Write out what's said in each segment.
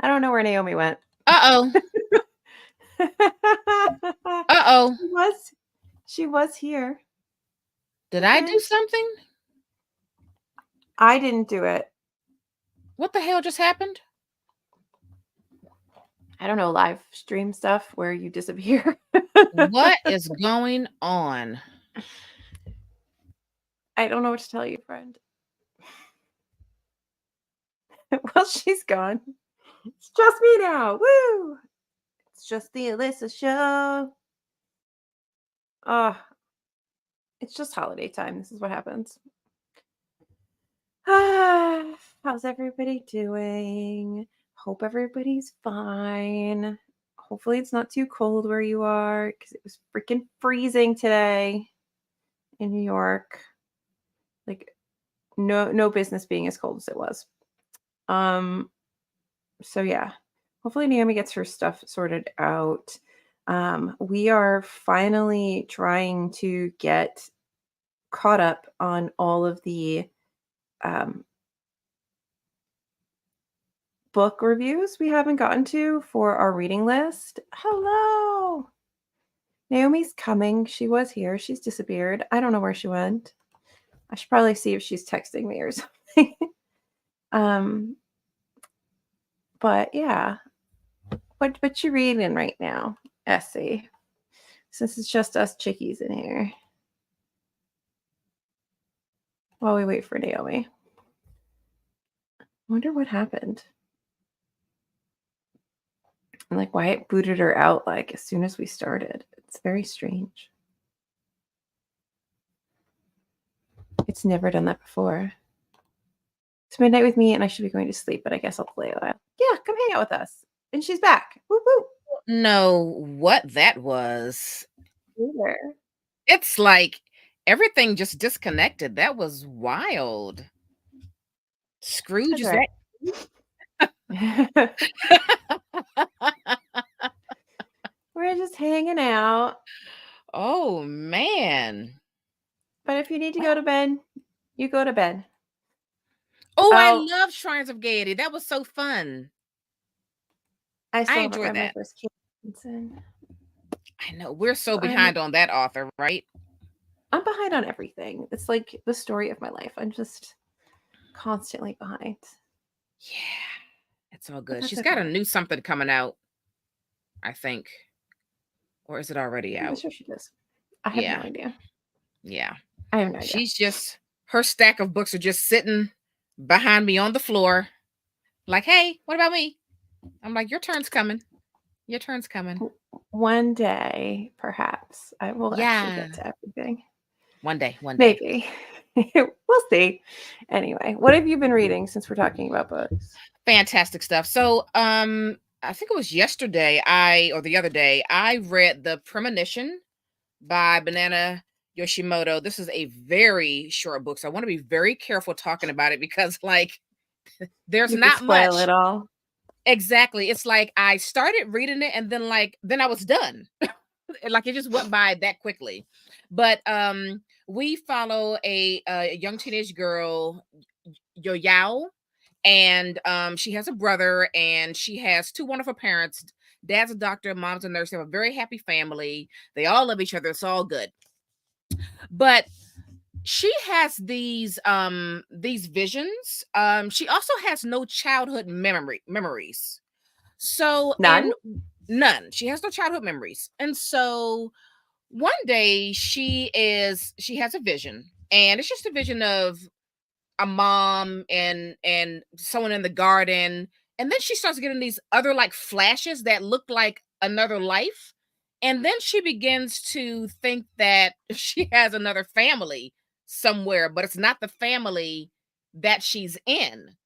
I don't know where Naomi went. Uh-oh. Uh-oh. She was here. Did I do something? I didn't do it. What the hell just happened? I don't know, live stream stuff where you disappear. What is going on? I don't know what to tell you, friend. Well, she's gone. It's just me now. Woo! It's just the Alyssa show. Oh, it's just holiday time. This is what happens. How's everybody doing? Hope everybody's fine. Hopefully it's not too cold where you are because it was freaking freezing today in New York. Like no business being as cold as it was. So yeah. Hopefully Naomi gets her stuff sorted out. We are finally trying to get caught up on all of the book reviews we haven't gotten to for our reading list. Hello. Naomi's coming. She was here. She's disappeared. I don't know where she went. I should probably see if she's texting me or something. But yeah. What you reading right now, Essie? Since it's just us chickies in here. While we wait for Naomi. I wonder what happened. And like why it booted her out like as soon as we started. It's very strange. It's never done that before. It's midnight with me and I should be going to sleep, but I guess I'll play a while. Yeah, come hang out with us. And she's back. Woo woo. No, what that was. Either. It's like everything just disconnected. That was wild. Scrooge, is right. that? We're just hanging out. Oh, man. But if you need to go to bed, you go to bed. Oh, I love Shrines of Gaiety. That was so fun. I enjoyed that. My first I know. We're so behind on that author, right? I'm behind on everything. It's like the story of my life. I'm just constantly behind. Yeah. It's all good. She's got a new something coming out, I think. Or is it already out? I'm sure she does. I have no idea. Yeah. I have no idea. She's just, her stack of books are just sitting behind me on the floor. Like, hey, what about me? I'm like, your turn's coming. Your turn's coming. One day, perhaps, I will actually get to everything. One day. Maybe. We'll see. Anyway, what have you been reading since we're talking about books? Fantastic stuff. So, I think it was yesterday, or the other day, I read The Premonition by Banana Yoshimoto. This is a very short book, so I want to be very careful talking about it because, like, there's not much. Spoil it all. Exactly. It's like I started reading it and then I was done. Like it just went by that quickly. But we follow a young teenage girl, Yoyao, and she has a brother and she has two wonderful parents. Dad's a doctor, mom's a nurse. They have a very happy family. They all love each other. It's all good. But she has these visions. She also has no childhood memories. So none. She has no childhood memories. And so one day she has a vision, and it's just a vision of a mom and someone in the garden. And then she starts getting these other like flashes that look like another life. And then she begins to think that she has another family somewhere, but it's not the family that she's in.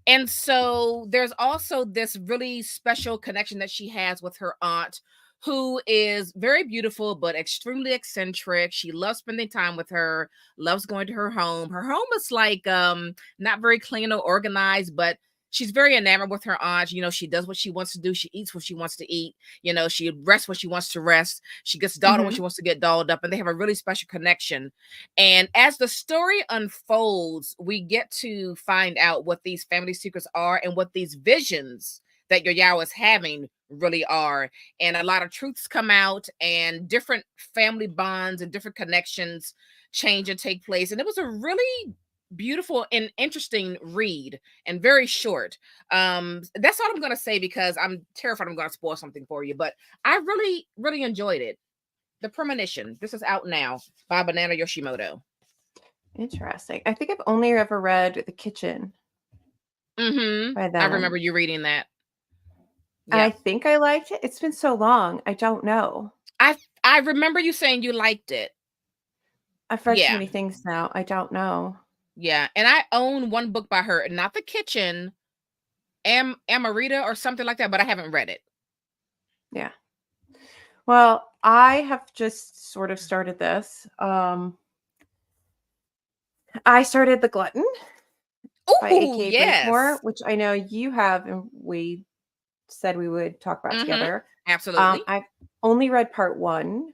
And so there's also this really special connection that she has with her aunt, who is very beautiful, but extremely eccentric. She loves spending time with her, loves going to her home. Her home is like not very clean or organized, but she's very enamored with her aunt. You know, she does what she wants to do. She eats what she wants to eat. You know, she rests when she wants to rest. She gets dolled when she wants to get dolled up. And they have a really special connection. And as the story unfolds, we get to find out what these family secrets are and what these visions that your Yao is having really are. And a lot of truths come out, and different family bonds and different connections change and take place. And it was a really beautiful and interesting read, and very short. That's all I'm gonna say, because I'm terrified I'm gonna spoil something for you. But I really, really enjoyed it. The Premonition. This is out now by Banana Yoshimoto. Interesting. I think I've only ever read The Kitchen by I remember them. you reading that. And I Yep. think I liked it. It's been so long. I don't know. I remember you saying you liked it. I've read too Yeah. many things now. I don't know. Yeah. And I own one book by her, not The Kitchen, Amarita or something like that, but I haven't read it. Yeah. Well, I have just sort of started this. I started The Glutton by Oh, A.K. Blakemore, yes. which I know you have, and we said we would talk about Mm-hmm. together. Absolutely. I've only read part one,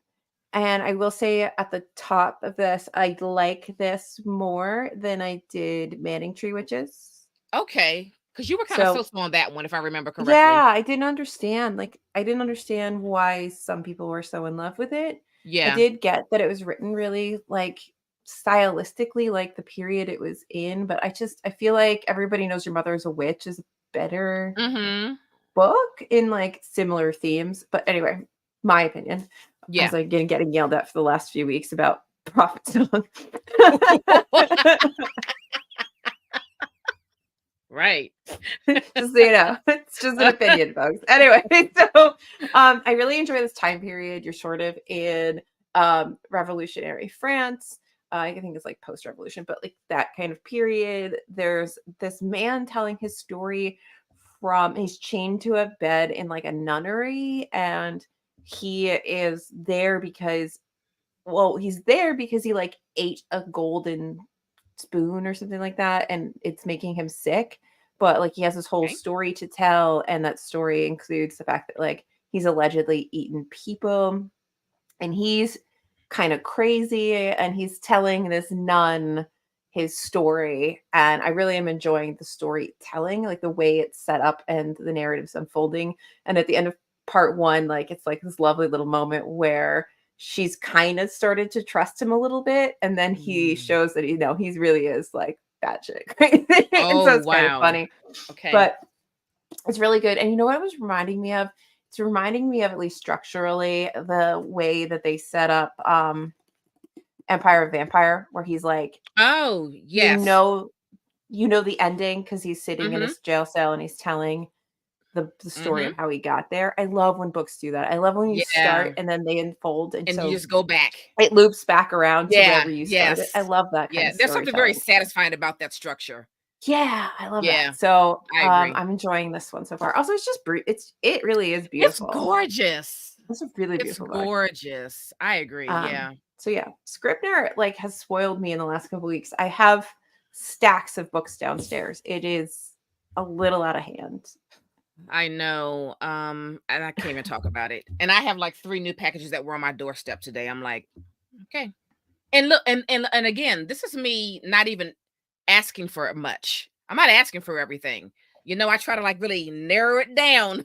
and I will say at the top of this, I like this more than I did Manning Tree Witches. Okay. Because you were kind of so So slow on that one, if I remember correctly. yeah, I didn't understand. Like, I didn't understand why some people were so in love with it. I Yeah. did get that it was written really like stylistically like the period it was in, but I feel like Everybody Knows Your Mother is a Witch is a better Mm-hmm. book in like similar themes. But anyway, my opinion, as Yeah. I've been getting yelled at for the last few weeks about Prophet Song. Right. Just so you know, it's just an opinion, folks. Anyway, so I really enjoy this time period. You're sort of in revolutionary France. I think it's like post-revolution, but like that kind of period. There's this man telling his story from he's chained to a bed in like a nunnery, and he is there because he's there because he like ate a golden spoon or something like that, and it's making him sick. But like he has this whole Okay. story to tell, and that story includes the fact that like he's allegedly eaten people, and he's kind of crazy, and he's telling this nun his story. And I really am enjoying the storytelling, like the way it's set up and the narrative's unfolding. And at the end of part one, like it's like this lovely little moment where she's kind of started to trust him a little bit, and then he Mm. shows that he really is like batshit crazy. And so Oh, it's kind of wow. funny, Okay. but it's really good. And you know what it was reminding me of? It's reminding me of, at least structurally, the way that they set up Empire of Vampire, where he's like, Oh, you yes. know, you know the ending because he's sitting in Mm-hmm. his jail cell and he's telling the story Mm-hmm. of how he got there. I love when books do that. I love when you Yeah. start and then they unfold, and And you so just go back. it loops back around to Yeah. wherever you started. I Yes. love that kind Yeah. of There's something very storytelling. satisfying about that structure. Yeah, I love Yeah. that. So I agree. I'm enjoying this one so far. Also, it's just it really is It's beautiful. gorgeous. It's a really It's beautiful book. gorgeous. I agree. Yeah. So yeah, Scribner like has spoiled me in the last couple weeks. I have stacks of books downstairs. It is a little out of hand. I know. And I can't even talk about it. And I have like 3 new packages that were on my doorstep today. I'm like, okay. And look, and again, this is me not even asking for much. I'm not asking for everything. I try to like really narrow it down.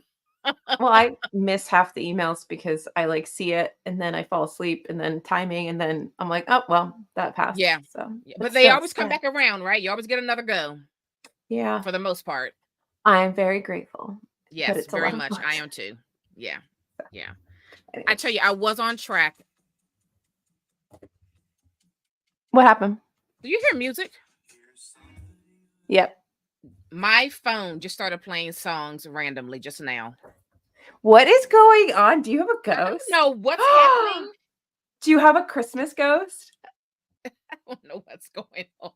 Well, I miss half the emails because I like see it and then I fall asleep, and then timing, and then I'm like, oh well, that passed. Yeah. So, Yeah, but but they always come still, back around, right? You always get another go yeah, for the most part. I am very grateful, but Yes, it's a very lot of much. I books. am too. Yeah. Yeah. I tell Anyways, you, I was on track. what happened? Do you hear music? Yep. My phone just started playing songs randomly just now. What is going on? Do you have a I don't ghost? know what's happening. Do you have a Christmas ghost? I don't know what's going on.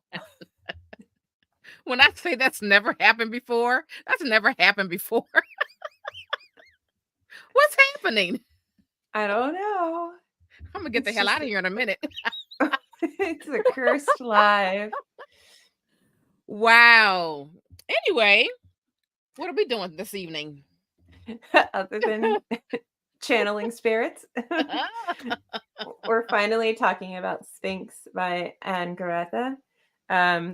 When I say that's never happened before, that's never happened before. What's happening? I don't know. I'm gonna get the It's hell just out of here in a minute. it's a cursed live. Wow. Anyway, what are we doing this evening? Other than channeling spirits. We're finally talking about Sphinx by Anne Garréta,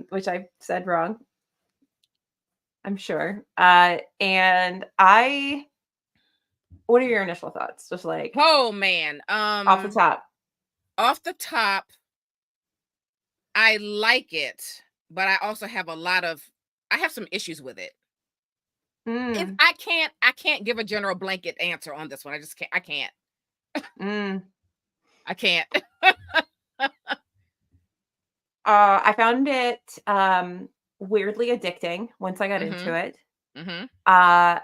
which I said wrong. I'm sure. And what are your initial thoughts? Just like Oh man. off the top. Off the top, I like it, but I also have I have some issues with it. Mm, I can't give a general blanket answer on this one. I just can't. mm. I can't. I found it weirdly addicting once I got into Mhm. it. Mhm. Uh,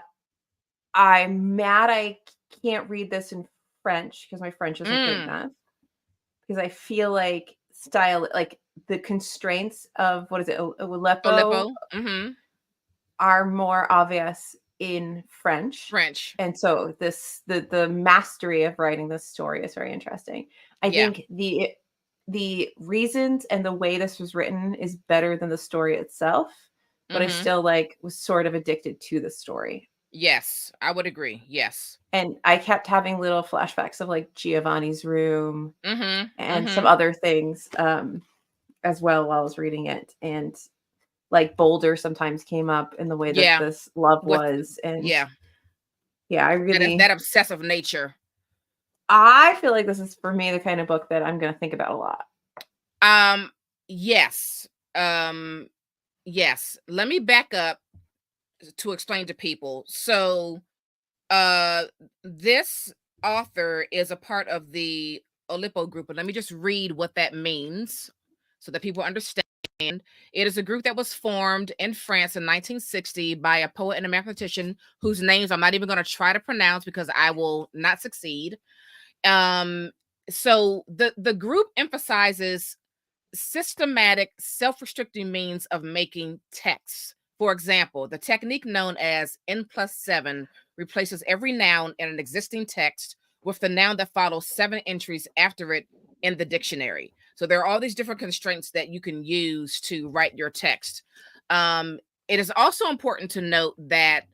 I'm mad I can't read this in French because my French isn't good Mm. enough. Because I feel like like the constraints of what is it, Oulipo, Oulipo. Mhm. are more obvious in French. French. And so the mastery of writing this story is very interesting. I Yeah. think the reasons and the way this was written is better than the story itself, but I Mhm. still like was sort of addicted to the story. Yes, I would agree. Yes. And I kept having little flashbacks of like Giovanni's room Mhm. and some Mhm. other things as well while I was reading it. And like Boulder sometimes came up in the way that Yeah. this love With was. And yeah. yeah, That obsessive nature. I feel like this is for me the kind of book that I'm gonna think about a lot. Um yes. Um yes. Let me back up to explain to people. So, uh this author is a part of the Oulipo group, and let me just read what that means so that people understand. It is a group that was formed in France in 1960 by a poet and a mathematician whose names I'm not even going to try to pronounce because I will not succeed. Um, so the group emphasizes systematic, self-restricting means of making texts. For example, the technique known as N+7 replaces every noun in an existing text with the noun that follows 7 entries after it in the dictionary. So there are all these different constraints that you can use to write your text. It is also important to note that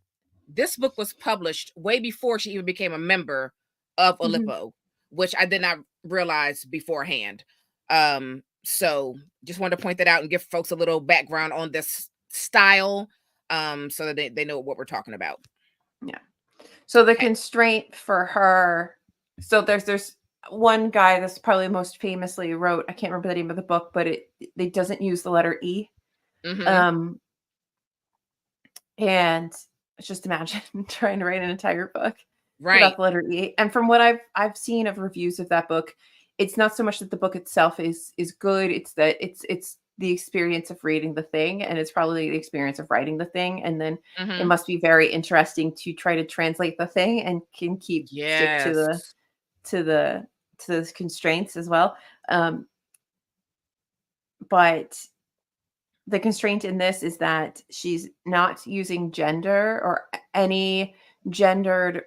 this book was published way before she even became a member of Mhm. Oulipo, which I did not realize beforehand. So just wanted to point that out and give folks a little background on this style, so that they know what we're talking about. Yeah. So the Okay. constraint for her, so there's one guy that's probably most famously wrote, I can't remember the name of the book, but it doesn't use the letter E. Mm-hmm. Um, and just imagine trying to write an entire book without Right. the letter E. And from what I've seen of reviews of that book, it's not so much that the book itself is good, it's that it's the experience of reading the thing, and it's probably the experience of writing the thing. And then it Mm-hmm. must be very interesting to try to translate the thing and can keep stick Yes. to the to those constraints as well. Um, but the constraint in this is that she's not using gender or any gendered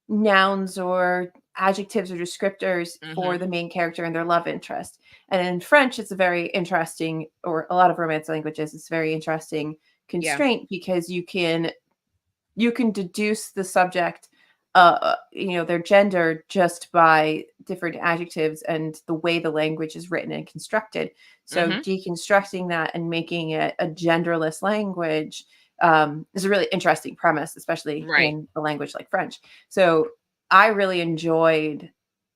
nouns or adjectives or descriptors for Mm-hmm. the main character and their love interest. And in French, it's a very interesting, or a lot of Romance languages, it's a very interesting Yeah. constraint because you can deduce the subject, their gender just by different adjectives and the way the language is written and constructed. So Mm-hmm. deconstructing that and making it a genderless language is a really interesting premise, especially Right. in a language like French. So I really enjoyed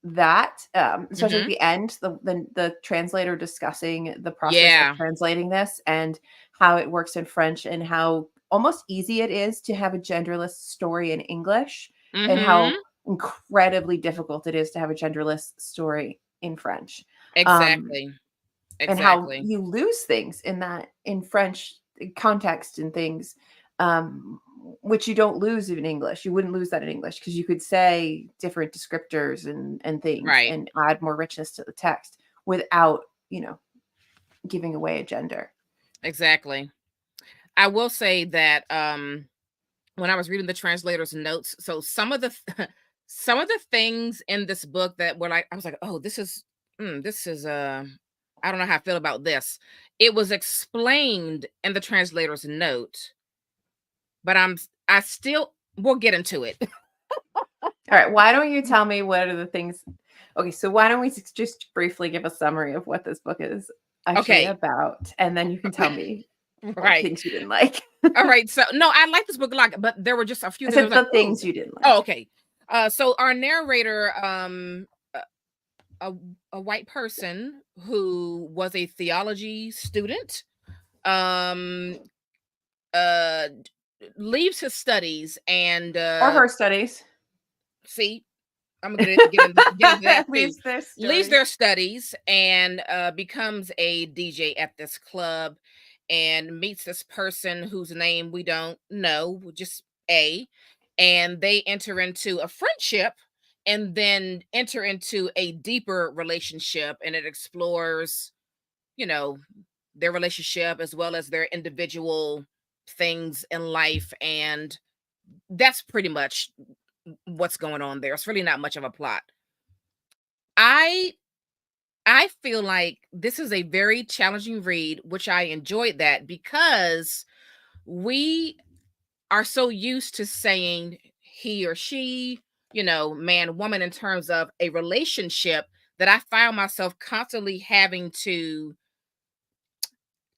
that, especially at Mm-hmm. the end, the translator discussing the process of Yeah. translating this and how it works in French and how almost easy it is to have a genderless story in English and how Mm-hmm. incredibly difficult it is to have a genderless story in French. Um, Exactly. and how Exactly. you lose things in that in French context and things, um, which you don't lose in English. You wouldn't lose that in English because you could say different descriptors and things Right. and add more richness to the text without, giving away a gender. Exactly. I will say that when I was reading the translator's notes, so some of the some of the things in this book that were like, I was like, oh, this is I don't know how I feel about this. It was explained in the translator's note, but I still we'll get into it. All right, why don't you tell me what are the things. Okay, so why don't we just briefly give a summary of what this book is actually Okay. about, and then you can tell me Right. Things you didn't like. All right. So no, I like this book a lot, but there were just a few I that I said was like, the ooh. things you didn't like. Oh, okay. So our narrator, a, a white person who was a theology student, um, uh, leaves his studies and Or her studies. see, I'm gonna get into that too. Leaves their Leaves studies. their studies and becomes a DJ at this club and meets this person whose name we don't know, just A. And they enter into a friendship and then enter into a deeper relationship, and it explores, you know, their relationship as well as their individual things in life. And that's pretty much what's going on there. It's really not much of a plot. I I feel like this is a very challenging read, which I enjoyed that because we are so used to saying he or she, man, woman in terms of a relationship that I found myself constantly having to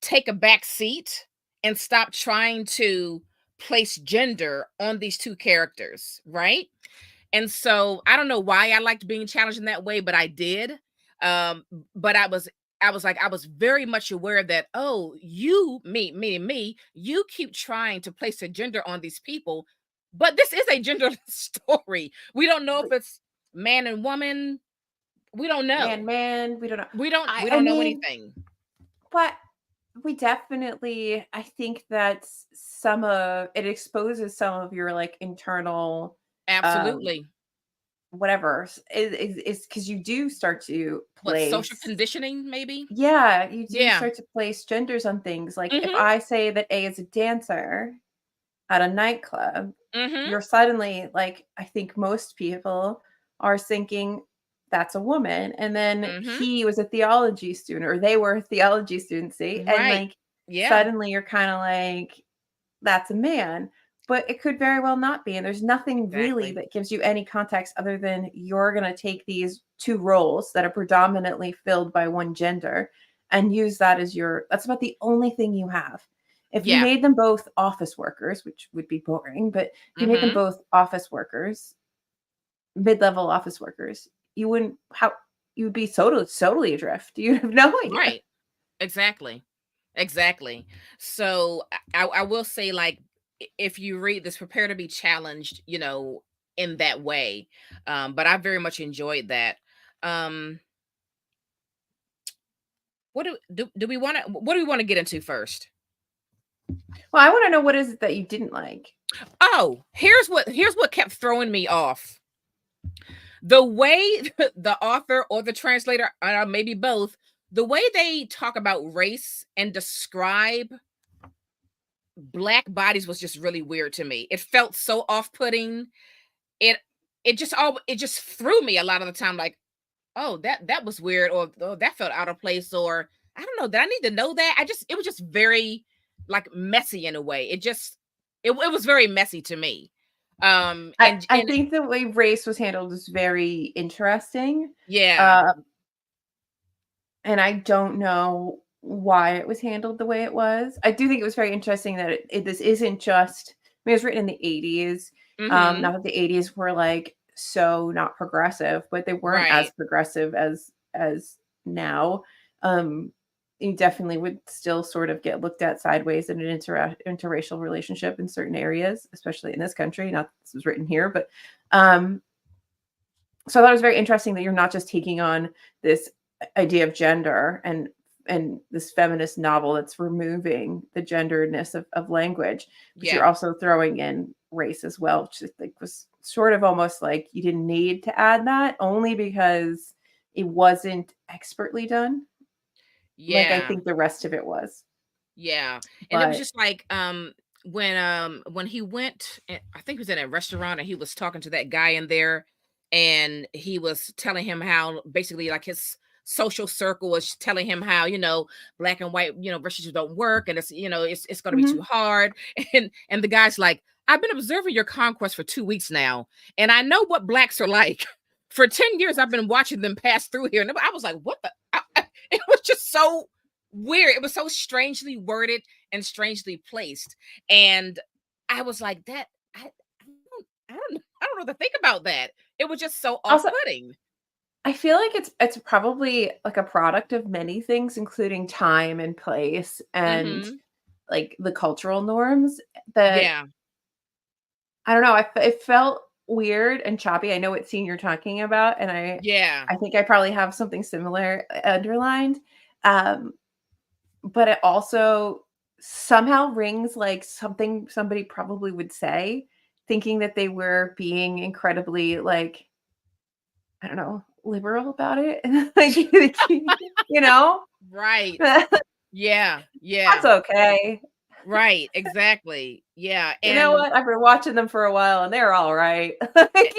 take a back seat and stop trying to place gender on these two characters, right? And so I don't know why I liked being challenged in that way, but I did. But I was very much aware that, oh, you, me, you keep trying to place a gender on these people, but this is a genderless story. We don't know if it's man and woman. We don't know. Man, we don't know. We I don't know mean, anything. but we definitely, I think that some of it exposes some of your like internal um Absolutely. whatever is because you do start to What, social place, conditioning, maybe? yeah, you do Yeah. start to place genders on things. Like if Mm-hmm. I say that A is a dancer at a nightclub, Mm-hmm. you're suddenly like, I think most people are thinking that's a woman. And then Mm-hmm. he was a theology student, or they were a theology student, see? And Right. like Yeah. suddenly you're kind of like, that's a man. But it could very well not be. And there's nothing really Exactly. that gives you any context other than you're going to take these two roles that are predominantly filled by one gender and use that as that's about the only thing you have. If you Yeah. made them both office workers, which would be boring, but if you made them Mm-hmm. both office workers, mid-level office workers, you wouldn't how you would be totally adrift. You'd have no idea. Right. Exactly. Exactly. So I will say, like, if you read this, prepare to be challenged, in that way. But I very much enjoyed that. Um, what do we want to what do we want to get into first? Well, I want to know, what is it that you didn't like? Oh, here's what kept throwing me off. The way the author or the translator, maybe both, the way they talk about race and describe black bodies was just really weird to me. It felt so off-putting. It it just threw me a lot of the time, like, oh, that was weird, or oh, that felt out of place, or I don't know, did I need to know that? It was just very, like, messy in a way. It was very messy to me. I And think the way race was handled is very interesting. yeah, Uh, and I don't know why it was handled the way it was. I do think it was very interesting that this isn't just, I mean, it was written in the 80s. mhm, Not that the 80s were like so not progressive, but they weren't as right. progressive as now. Um, you definitely would still sort of get looked at sideways in an interracial relationship in certain areas, especially in this country. Not that this was written here, but um, so I thought it was very interesting that you're not just taking on this idea of gender and this feminist novel that's removing the genderedness of language, but you're Yeah. also throwing in race as well, which I think was sort of almost like you didn't need to add that, only because it wasn't expertly done. Like I Yeah. think the rest of it was. Yeah. And it was But just like, when he went, I think he was in a restaurant and he was talking to that guy in there, and he was telling him how basically, like, his social circle was telling him how, black and white, relationships don't work, and it's going to be too mhm. hard. And the guy's like, I've been observing your conquest for 2 weeks now, and I know what blacks are like. For 10 years I've been watching them pass through here. And I was like, what the it was just so weird. It was so strangely worded, and strangely placed. And I was like, that I don't know what to think about that. It was just so Also, off-putting. I feel like it's probably like a product of many things, including time and place and Mhm. like the cultural norms that Yeah. I don't know. It felt weird and choppy. I know what scene you're talking about, and Yeah. I think I probably have something similar underlined. Um, but it also somehow rings like something somebody probably would say, thinking that they were being incredibly like I don't know liberal about it, like you know. Right. That's Yeah. Yeah. okay. Right. Exactly. Yeah. You know And what? I've been watching them for a while, and they're all right. Like,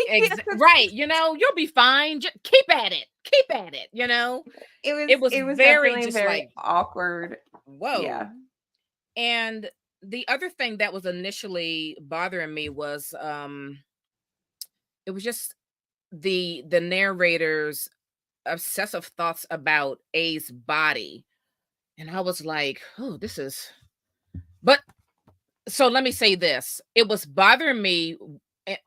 right, you'll be fine. Just keep at it. Keep at it, It was it was very definitely just very like, awkward. Yeah. whoa. And the other thing that was initially bothering me was it was just the narrator's obsessive thoughts about A's body. And I was like, oh, this is but so let me say this. It was bothering me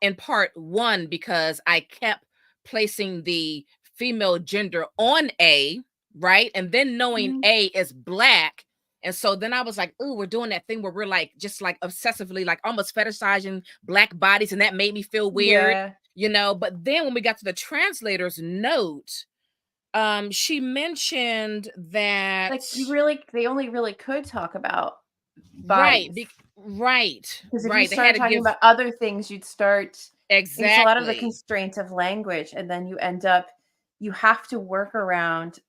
in part one because I kept placing the female gender on A, right? And then knowing Mhm. A is black. And so then I was like, oh, we're doing that thing where we're like just like obsessively, like almost fetishizing black bodies. And that made me feel weird, Yeah. But then when we got to the translator's note, she mentioned that Like, they only really could talk about right, bodies, because if you right. They had started to talking give about other things, you'd start it's a lot of the exactly. constraint of language, and then you have to work around,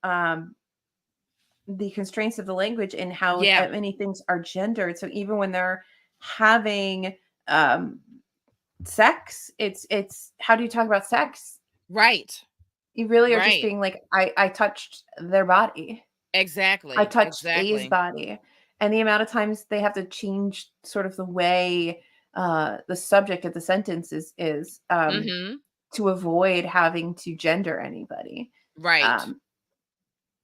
the constraints of the language and how, Yeah, many things are gendered, so even when they're having, um, sex, it's how do you talk about sex? right, You really are just right. being like, I touched their body. I Exactly, touched A's exactly. body. And the amount of times they have to change sort of the way, the subject of the sentence is, Mhm. to avoid having to gender anybody. Right, Um,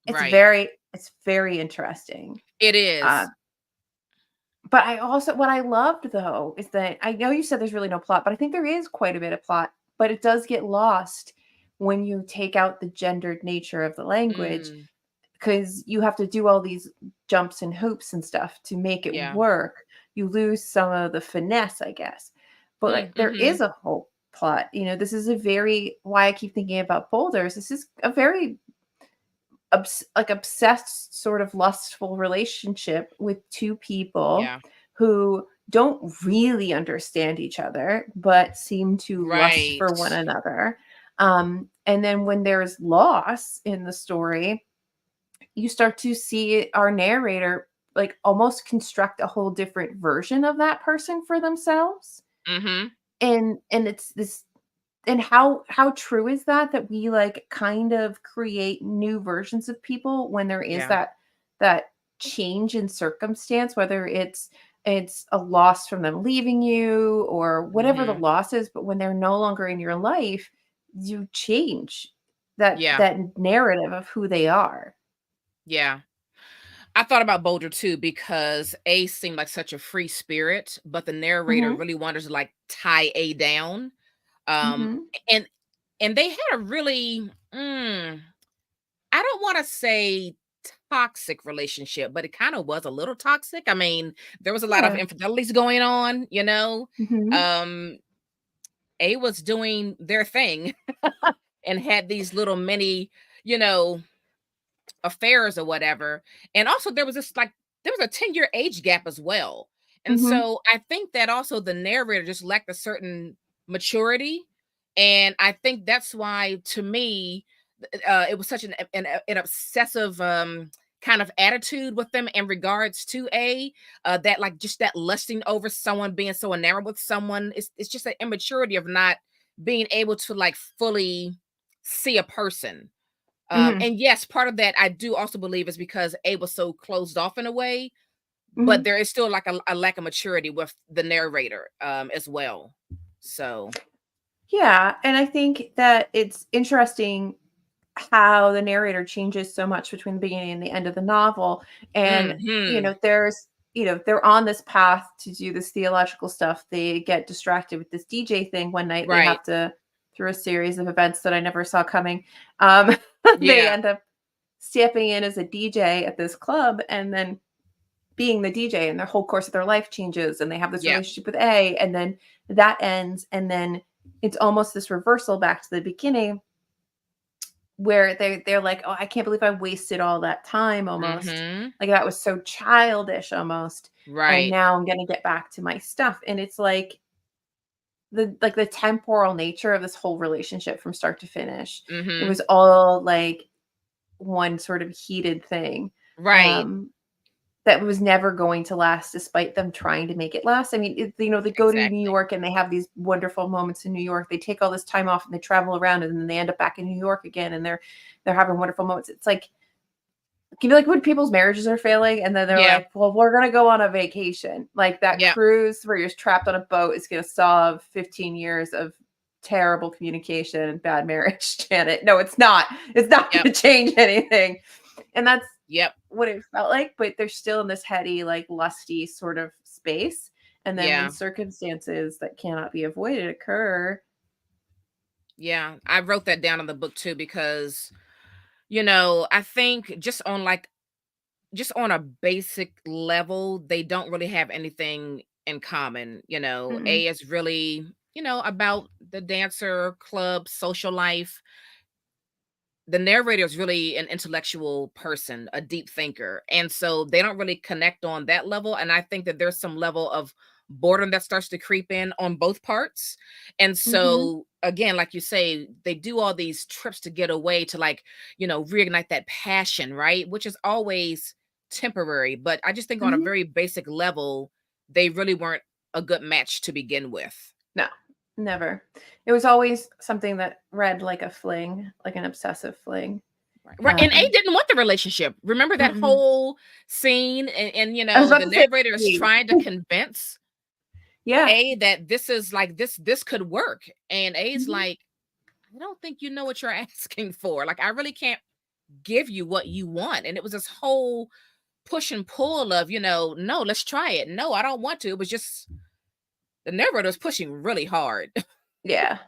right. it's very interesting. It Uh, is. but I also what I loved though is that I know you said there's really no plot, but I think there is quite a bit of plot, but it does get lost when you take out the gendered nature of the language Mm, because you have to do all these jumps and hoops and stuff to make it yeah. work. You lose some of the finesse, I guess. But like there is Mhm. a whole plot. This is a very why I keep thinking about boulders. This is a very obsessed sort of lustful relationship with two people Yeah. who don't really understand each other but seem to lust Right. for one another. And then when there's loss in the story, you start to see our narrator like almost construct a whole different version of that person for themselves. Mhm. And it's this and how true is that we like kind of create new versions of people when there is Yeah. that change in circumstance, whether it's a loss from them leaving you or whatever the Mhm. loss is, but when they're no longer in your life, you change Yeah. that narrative of who they are. Yeah. I thought about Boulder too because A seemed like such a free spirit, but the narrator Mhm. really wanted to like tie A down. Um Mhm. and they had a really I don't want to say toxic relationship, but it kind of was a little toxic. I mean, there was a lot of Yeah. infidelities going on. Mhm. Um, A was doing their thing and had these little mini, you know, affairs or whatever. And also there was a 10-year age gap as well. And Mhm. so I think that also the narrator just lacked a certain maturity. And I think that's why to me it was such an obsessive kind of attitude with them in regards to A that like just that lusting over someone, being so enamored with someone. It's just an immaturity of not being able to like fully see a person. Mhm. And yes, part of that I do also believe is because A was so closed off in a way, but Mhm. there is still like a lack of maturity with the narrator as well. So Yeah, and I think that it's interesting how the narrator changes so much between the beginning and the end of the novel. And, mhm. there's they're on this path to do this theological stuff. They get distracted with this DJ thing one night. They Right. have to, through a series of events that I never saw coming, they Yeah. end up stepping in as a DJ at this club and then being the DJ, and their whole course of their life changes, and they have this Yeah. relationship with A, and then that ends, and then it's almost this reversal back to the beginning where they're like, "Oh, I can't believe I wasted all that time almost. Mm-hmm. Like that was so childish almost. And Right. now I'm gonna get back to my stuff." And it's like the temporal nature of this whole relationship from start to finish. It Mm-hmm. was all like one sort of heated thing. Right. Um, that was never going to last despite them trying to make it last. I mean, they go to New Exactly. York and they have these wonderful moments in New York. They take all this time off and they travel around and then they end up back in New York again and they're having wonderful moments. It's like, like when people's marriages are failing and then they're Yeah. like, well, we're going to go on a vacation. Like that Yeah. cruise where you're trapped on a boat is going to solve 15 years of terrible communication and bad marriage, Janet. No, it's not. It's not going Yep. to change anything. And that's Yep. what it felt like, but they're still in this heady, like lusty sort of space. And then when Yeah. circumstances that cannot be avoided occur. Yeah. I wrote that down in the book too because, I think just on a basic level, they don't really have anything in common. Mm-mm, A is really, about the dancer, club, social life. The narrator is really an intellectual person, a deep thinker. And so they don't really connect on that level. And I think that there's some level of boredom that starts to creep in on both parts. And mm-hmm, so, again, like you say, they do all these trips to get away to, like, reignite that passion, right? Which is always temporary. But I just think on a mm-hmm. very basic level, they really weren't a good match to begin with. No, never. It was always something that read like a fling, like an obsessive fling. Right. Right. And A Um, didn't want the relationship. Remember that mm-mm. whole scene? And I was about the to say, narrator is trying to convince yeah, A that this is like this could work. And A's mhm, like, I don't think you know what you're asking for. Like, I really can't give you what you want. And it was this whole push and pull of, no, let's try it. No, I don't want to. It was just the narrator was pushing really hard. yeah.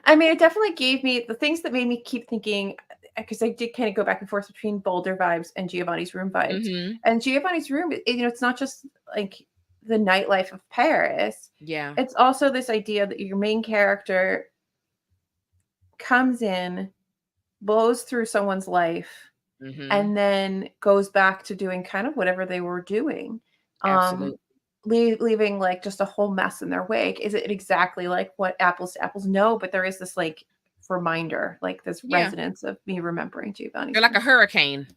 I mean, it definitely gave me the things that made me keep thinking, because I did kind of go back and forth between Boulder vibes and Giovanni's Room vibes. Hmm. And Giovanni's Room, it's not just like the nightlife of Paris. Yeah. It's also this idea that your main character comes in, blows through someone's life, Hmm. and then goes back to doing kind of whatever they were doing. Um, Absolutely. leaving like just a whole mess in their wake. Is it exactly like what Apples to Apples? No, but there is this like reminder, like this Yeah. resonance of me remembering They're Giovanni's like a room. hurricane.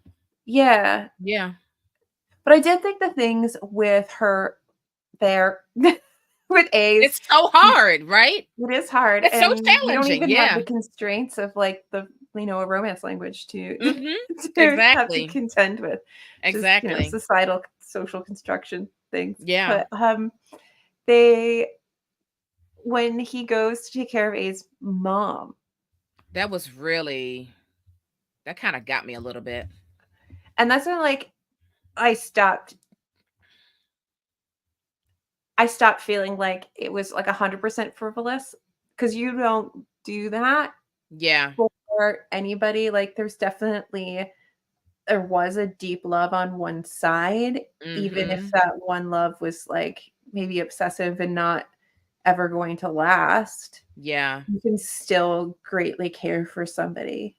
Yeah. Yeah. But I did think the things with her there with A's, It's so hard, right? it is hard. It's so And we don't challenging. even have the Yeah. constraints of like a romance language to Mhm. to have to Exactly. contend with. Just, Exactly. societal social construction things. Yeah. But they when he goes to take care of A's mom, That was really that kinda got me a little bit. and that's when like I stopped I stopped feeling like it was like 100% frivolous, because you don't do that Yeah. for anybody. Like there was a deep love on one side, even if Mhm. that one love was like maybe obsessive and not ever going to last. Yeah. You can still greatly care for somebody.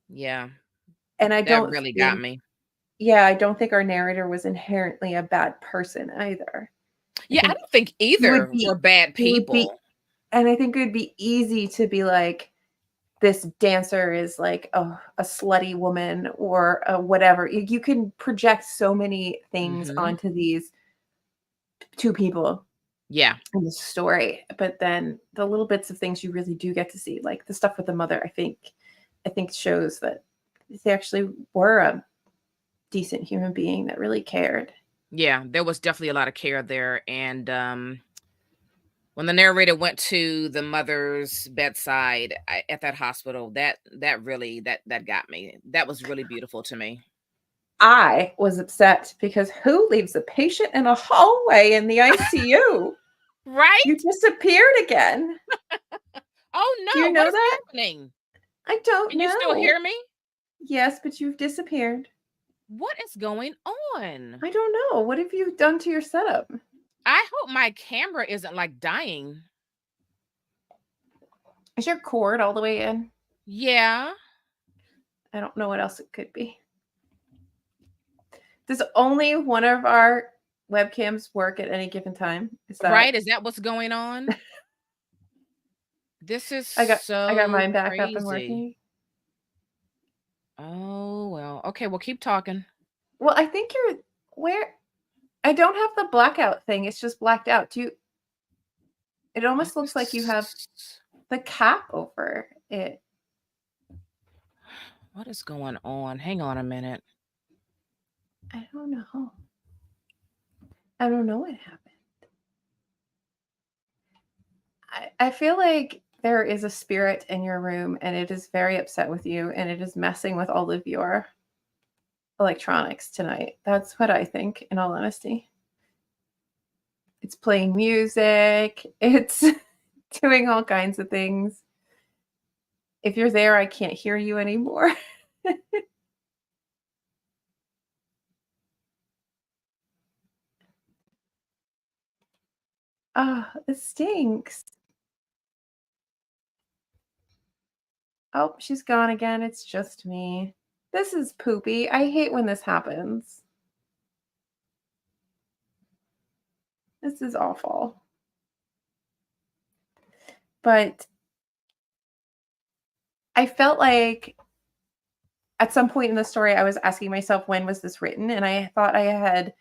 Yeah. And That really got me. I don't think our narrator was inherently a bad person either. I Yeah, I think don't think it would either be were bad it would be people. and I think it would be easy to be like, this dancer is like a slutty woman or a whatever. You can project so many things Mhm. onto these two people Yeah. in the story, but then the little bits of things you really do get to see, like the stuff with the mother, I think shows that they actually were a decent human being that really cared. Yeah, there was definitely a lot of care there, and, when the narrator went to the mother's bedside at that hospital, that really that got me. That was really beautiful to me. I was upset because who leaves a patient in a hallway in the ICU? Right? You disappeared again. Oh Do you no, what know is that? happening? I don't Can you still know. hear me? Yes, but you've disappeared. What is going on? I don't know. What have you done to your setup? I hope my camera isn't like dying. Is your cord all the way in? Yeah. I don't know what else it could be. Does only one of our webcams work at any given time? Is Right? that Is that what's going on? This is I got so mine back up and crazy. working? Oh, well. Okay, well, keep talking. Well, I think you're where I don't have the blackout thing. It's just blacked out. Do you It I almost looks like you have just- the cap over it. What is going on? Hang on a minute. I don't know. I don't know what happened. I feel like there is a spirit in your room and it is very upset with you and it is messing with all of your electronics tonight. That's what I think, in all honesty. It's playing music, it's doing all kinds of things. If you're there, I can't hear you anymore. Ah, it stinks. Oh, she's gone again. It's just me. This is poopy. I hate when this happens. This is awful. But I felt like at some point in the story, I was asking myself, when was this written? And I thought I had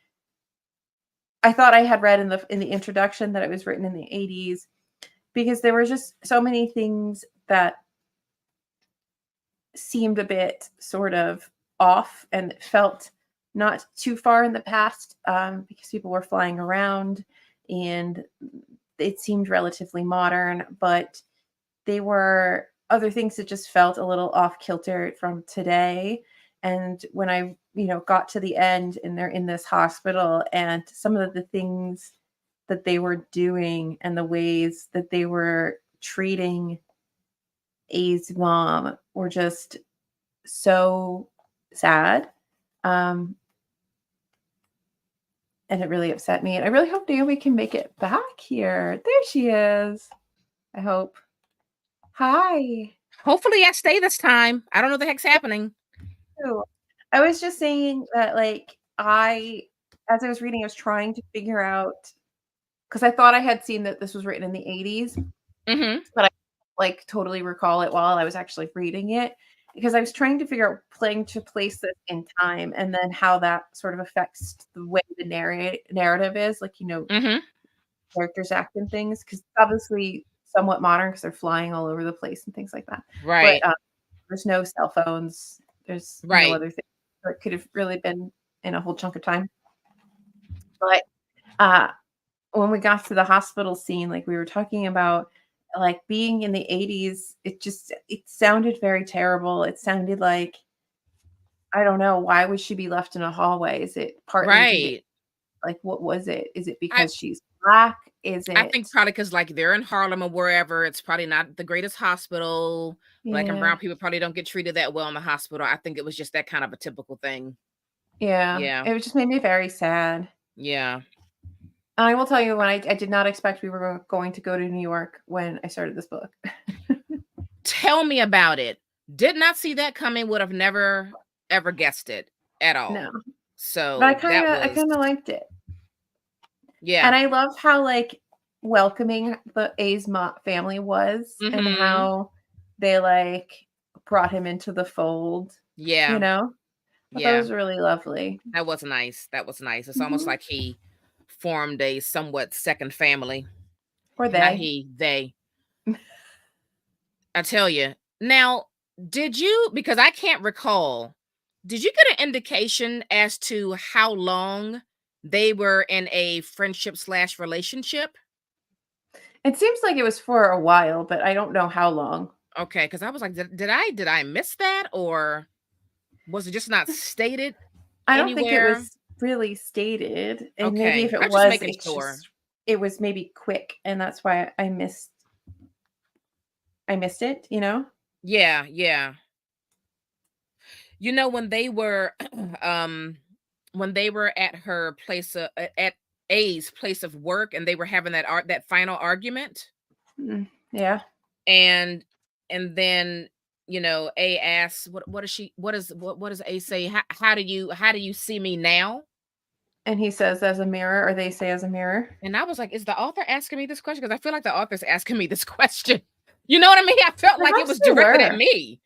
read in the introduction that it was written in the 80s because there were just so many things that seemed a bit sort of off and felt not too far in the past because people were flying around and it seemed relatively modern, but they were other things that just felt a little off kilter from today. And when I, got to the end and they're in this hospital and some of the things that they were doing and the ways that they were treating A's mom were just so sad. Um, and it really upset me. And I really hope Naomi can make it back here. There she is. I hope. Hi. Hopefully, I stay this time. I don't know what the heck's happening. So, I was just saying that, like, as I was reading, I was trying to figure out because I thought I had seen that this was written in the 80s, Mm-hmm. but I like totally recall it while I was actually reading it because I was trying to figure out playing to place this in time and then how that sort of affects the way the narrative is, like, Mm-hmm. characters act and things because obviously somewhat modern because they're flying all over the place and things like that. But Right. there's no cell phones. There's no Right. other thing. So it could have really been in a whole chunk of time. But uh, when we got to the hospital scene, like we were talking about, like being in the 80s, it sounded very terrible. It sounded like, I don't know, why would she be left in a hallway? Is it partly because Right. like what was it? Is it I because she's black? Is I think it probably because like they're in Harlem or wherever, it's probably not the greatest hospital. Black and yeah. brown people probably don't get treated that well in the hospital. I think it was just that kind of a typical thing. Yeah. Yeah. It just made me very sad. Yeah. I will tell you when I did not expect we were going to go to New York when I started this book. Tell me about it. Did not see that coming. Would have never ever guessed it at No. all. But So that I was kinda liked it. yeah. And I loved how, like, welcoming the A's family was and Mm-hmm. how they, like, brought him into the fold, you Yeah. know? I thought it Yeah. was really lovely. That was nice. That was nice. It's almost Mhm. like he formed a somewhat second family. Or Not they. he, they. I tell you. Now, did you, because I can't recall, did you get an indication as to how long they were in a friendship slash relationship? It seems like it was for a while, but I don't know how long. Okay, because I was like, did I miss that, or was it just not stated? I don't think it anywhere? was really stated, and maybe if Okay, it I'm just was, making sure. it was maybe quick, and that's why I missed it, you know? Yeah, yeah. You know, when they were um when they were at her place at A's place of work, and they were having that final argument, Mm, yeah. and then, A asks, what is she what does A say? How do you see me now? And he says as a mirror, or they say as a mirror. And I was like, is the author asking me this question? Because I feel like the author's asking me this question. You know what I mean? I felt like it Perhaps was they directed at were. me,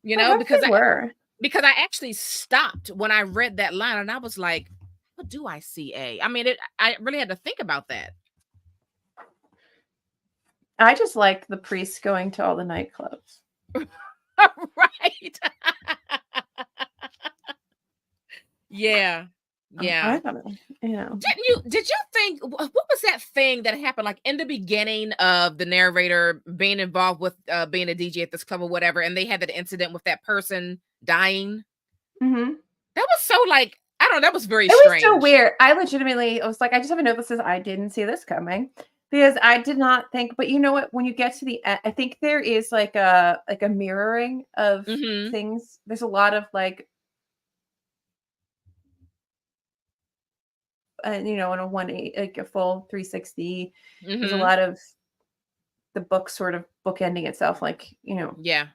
Perhaps because they were. I actually stopped when I read that line, and I was like, what do I see, A? I mean, I really had to think about that. I just like the priests going to all the nightclubs. Right. Yeah. I Yeah. thought it, you know. Did you think, what was that thing that happened, like in the beginning of the narrator being involved with being a DJ at this club or whatever, and they had that incident with that person dying? Mhm. That was so, like, I don't know, that was very It was so strange. weird. I legitimately I was like, I just have a note that says I didn't see this coming because I did not think. But you know what? When you get to the end, I think there is like a mirroring of Mhm. things. There's a lot of like, you know, in a like a full 360. There's a Mhm. lot of the book sort of bookending itself. Like, you know, Yeah.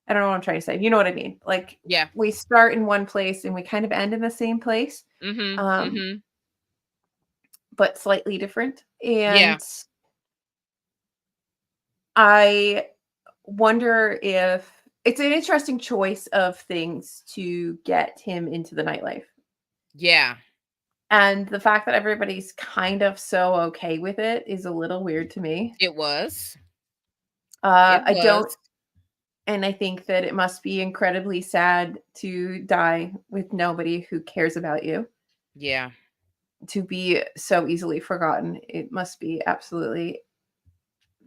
I don't know what I'm trying to say. You know what I mean? Like Yeah. we start in one place and we kind of end in the same place, Mhm. um, Mhm. but slightly different. Yeah. And I wonder if it's an interesting choice of things to get him into the nightlife. Yeah. And the fact that everybody's kind of so okay with it is a little weird to me. It was. It I don't, was. and I think that it must be incredibly sad to die with nobody who cares about you, Yeah. to be so easily forgotten. It must be absolutely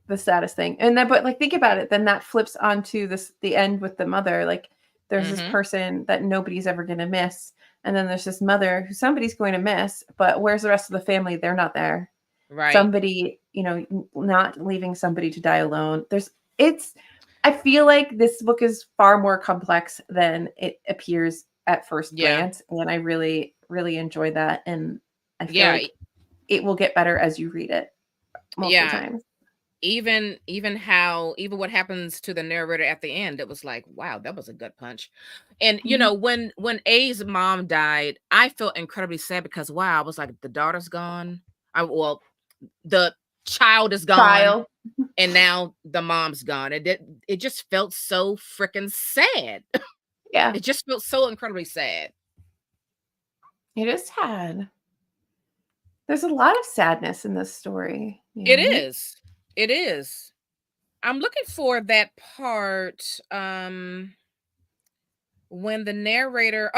the saddest thing. And then, but like, think about it. Then that flips onto the end with the mother. Like, there's this Mhm. person that nobody's ever going to miss, and then there's this mother who somebody's going to miss. But where's the rest of the family? They're not there. Right. Somebody, you know, not leaving somebody to die alone. It's. I feel like this book is far more complex than it appears at first Yeah. glance, and I really, really enjoy that. And I feel Yeah. like it will get better as you read it most of the Yeah. time. Even what happens to the narrator at the end, it was like, wow, that was a gut punch. And Mhm. when A's mom died, I felt incredibly sad because, wow, I was like, the daughter's gone. Well, the child is gone, Child. and now the mom's gone. It just felt so freaking sad. Yeah, It just felt so incredibly sad. it is sad. There's a lot of sadness in this story, you It know? is. It is. I'm looking for that part. When the narrator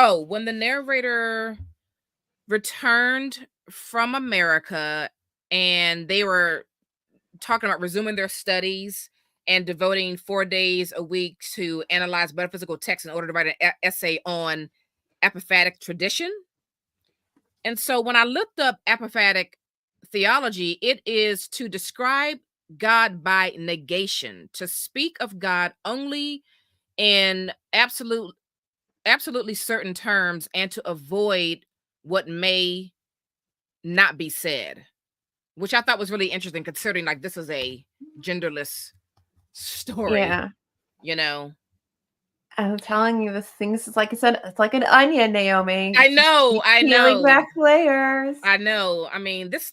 returned from America, and they were talking about resuming their studies and devoting 4 days a week to analyze metaphysical texts in order to write an essay on apophatic tradition. And so when I looked up apophatic theology, it is to describe God by negation, to speak of God only in absolutely certain terms, and to avoid what may not be said, which I thought was really interesting, considering like this is a genderless story, Yeah. you know. I'm telling you, this things is like I said, it's like an onion, Naomi. I Just know, keep I peeling know, back layers. I know. I mean, this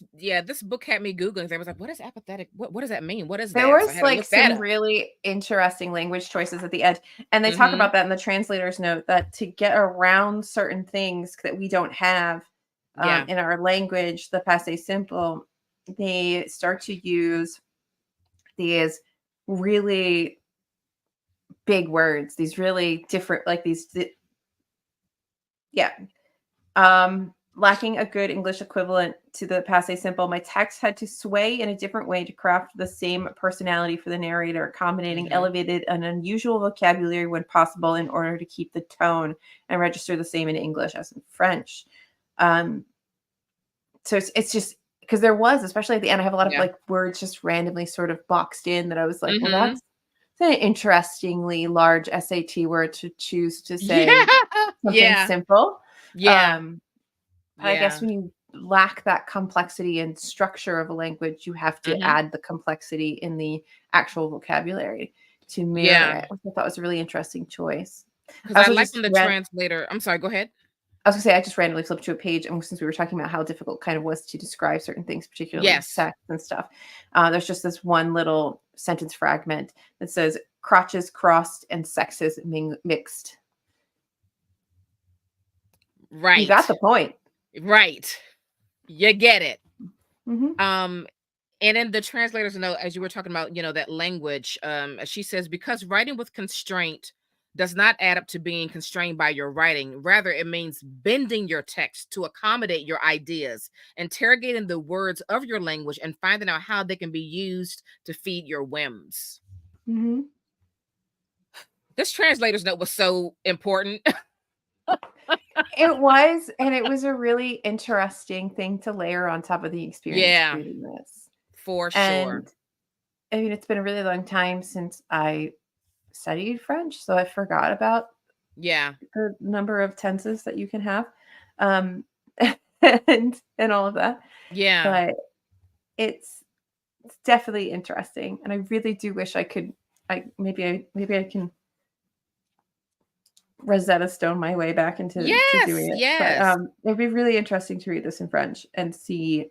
book had me googling. I was like, "What is apathetic? What does that mean? What is There that?" So I was had to like look that some up. really interesting language choices at the end. And they talk Mhm. about that in the translator's note that to get around certain things that we don't have Yeah. in our language, the passe simple, they start to use these really big words, these really different, like these, yeah. Um, lacking a good English equivalent to the passé simple, my text had to sway in a different way to craft the same personality for the narrator, accommodating Mhm. elevated and unusual vocabulary when possible in order to keep the tone and register the same in English as in French. Um, so it's just because there was, especially at the end, I have a lot of Yeah. like words just randomly sort of boxed in that I was like, well, Mhm. that's an interestingly large SAT word to choose to Yeah. say something Yeah. simple. Yeah. Um, but I guess Yeah. when you lack that complexity and structure of a language, you have to Mhm. add the complexity in the actual vocabulary to mirror Yeah. it, which I thought was a really interesting choice. 'Cause I I also like just when the ran translator I'm sorry, go ahead. I was gonna say I just randomly flipped to a page, and since we were talking about how difficult kind of was to describe certain things, particularly Yes. sex and stuff, there's just this one little sentence fragment that says crotches crossed and sexes mixed. You got Right. the point. Right. You get it. Mhm. Um, and in the translator's note, as you were talking about, that language, she says, because writing with constraint does not add up to being constrained by your writing. Rather, it means bending your text to accommodate your ideas, interrogating the words of your language, and finding out how they can be used to feed your whims. Mhm. This translator's note was so important. It was, and it was a really interesting thing to layer on top of the experience of Yeah, reading this. for sure. And I mean, it's been a really long time since I studied French, so I forgot about Yeah. the number of tenses that you can have, um, and all of that. Yeah. But it's it's definitely interesting, and I really do wish I could. Maybe I can Rosetta Stone my way back into to Yes. doing it. But Yes. it'd be really interesting to read this in French and see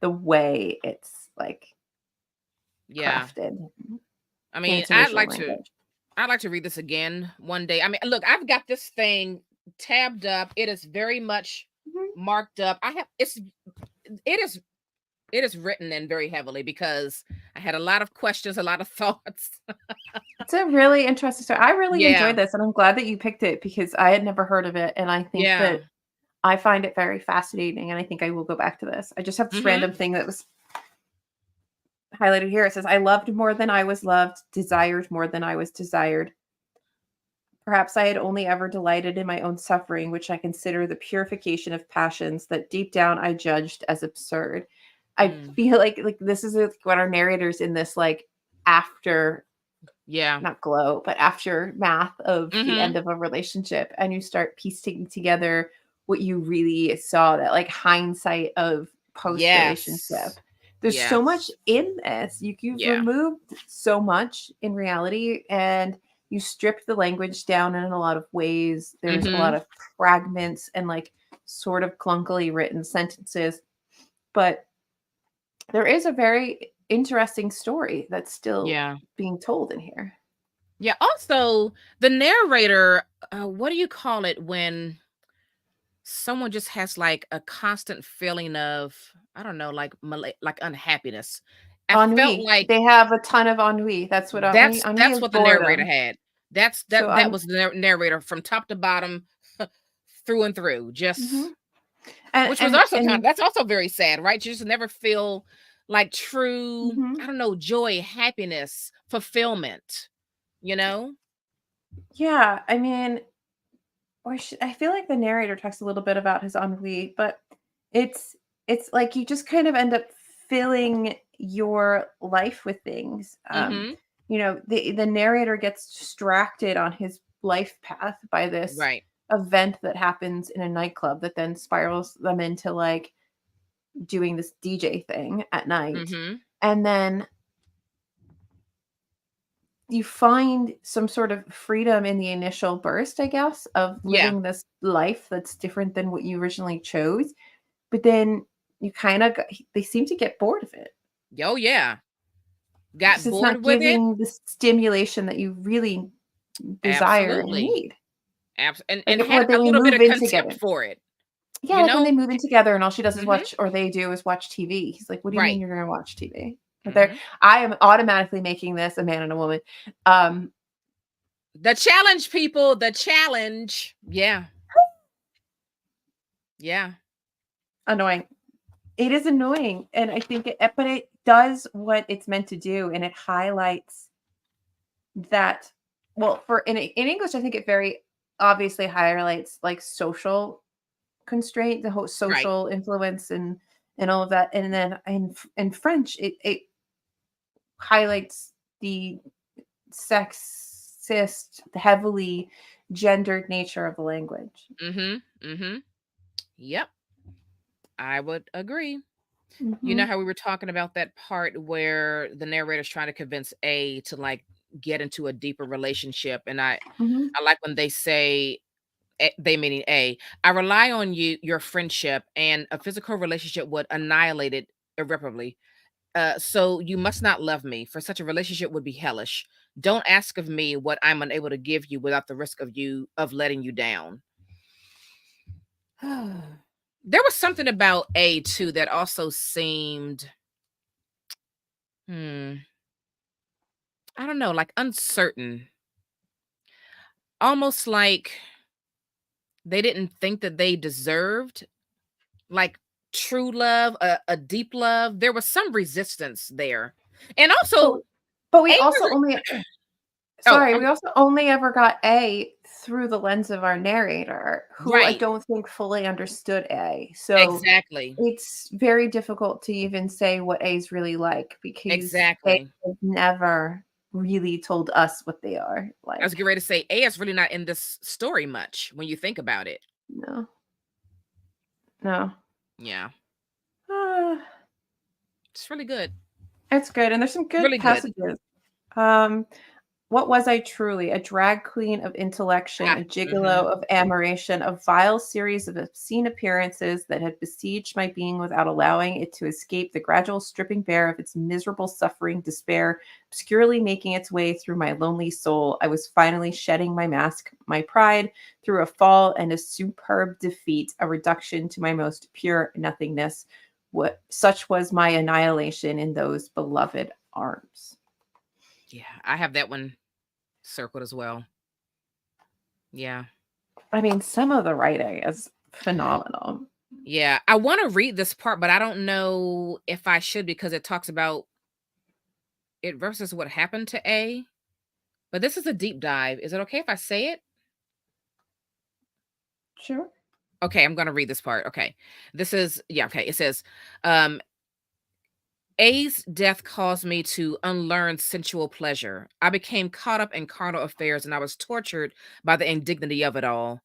the way it's like Yeah. crafted I in mean, its original language. I'd like to read this again one day. I mean, look, I've got this thing tabbed up. It is very much Mhm. marked up. It is it is written in very heavily because I had a lot of questions, a lot of thoughts. It's a really interesting story. I really Yeah. enjoyed this, and I'm glad that you picked it because I had never heard of it, and I think Yeah. that I find it very fascinating, and I think I will go back to this. I just have this Mhm. random thing that was highlighted here. It says, "I loved more than I was loved, desired more than I was desired. Perhaps I had only ever delighted in my own suffering, which I consider the purification of passions that deep down I judged as absurd." I Mm. feel like this is what our narrators in this like after Yeah. not glow, but aftermath of the end Mhm. of a relationship, and you start piecing together what you really saw, that like hindsight of post Yes. relationship. There's so much Yes. in this. You've Yeah. removed so much in reality, and you stripped the language down in a lot of ways. There's a lot Mhm. of fragments and like sort of clunkily written sentences, but there is a very interesting story that's still Yeah. being told in here. Yeah. Also, the narrator, what do you call it when someone just has like a constant feeling of, I don't know, like like unhappiness? I felt Ennui. like They have a ton of ennui. That's what ennui that's is what the narrator boredom. had. That's So that I'm was the narrator from top to bottom, through and through. Just mhm. and which was and also and that's also very sad, right? You just never feel like true, I mhm. don't know, joy, happiness, fulfillment, you know? Yeah, I mean, I feel like the narrator talks a little bit about his ennui, but it's it's like you just kind of end up filling your life with things. Mhm. The narrator gets distracted on his life path by this Right. event that happens in a nightclub that then spirals them into like doing this DJ thing at night. Mhm. And then you find some sort of freedom in the initial burst, I guess, of Yeah. living this life that's different than what you originally chose. But then you kind of, they seem to get bored of it Oh yeah. because Got it's not bored with it? giving the stimulation that you really desire and Absolutely. need. And Like had when they a little bit move of in contempt together. for it, Yeah, you like when they know? move in together and all she does is Mhm. watch, or they do is watch TV. He's like, "What do you mean Right. you're going to watch TV?" But there, Mhm. I am automatically making this a man and a woman. Um, The challenge, people, the challenge. Yeah. Yeah. Annoying. It is annoying, and I think but it does what it's meant to do, and it highlights that. Well, for in English, I think it very obviously highlights like social constraint, the whole Right. social influence, and all of that, and then in French, it highlights the sexist, heavily gendered nature of the language. Mm-hmm. Mm-hmm. Yep. I would agree. You know Mhm, how we were talking about that part where the narrator's trying to convince A to like get into a deeper relationship, and mhm. I like when they say they meaning A, I rely on your friendship, and a physical relationship would annihilate it irreparably. So you must not love me, for such a relationship would be hellish. Don't ask of me what I'm unable to give you without the risk of letting you down. There was something about A too that also seemed, hmm, I don't know, like uncertain. Almost like they didn't think that they deserved like true love, a deep love. There was some resistance there. And But also but A we also was only oh, sorry, we also only ever got A through the lens of our narrator, who I right. don't think fully understood A. So Exactly. it's very difficult to even say what A's really like because A Exactly. has never really told us what they are I was like. getting ready to say A is really not in this story much when you think about it. No, no. Yeah. Ah, It's really good. it's good, and there's some good Really good. passages. Um, What was I truly? A drag queen of intellection, Ah, a gigolo mhm. of admiration, a vile series of obscene appearances that had besieged my being without allowing it to escape the gradual stripping bare of its miserable suffering, despair, obscurely making its way through my lonely soul. I was finally shedding my mask, my pride, through a fall and a superb defeat, a reduction to my most pure nothingness. What such was my annihilation in those beloved arms. Yeah, I have that one circled as well. Yeah. I mean, some of the writing is phenomenal. Yeah, I wanna read this part, but I don't know if I should because it talks about it versus what happened to A. But this is a deep dive. Is it okay if I say it? Sure. Okay, I'm gonna read this part. Okay. This is yeah, okay. It says, um, A's death caused me to unlearn sensual pleasure. I became caught up in carnal affairs and I was tortured by the indignity of it all.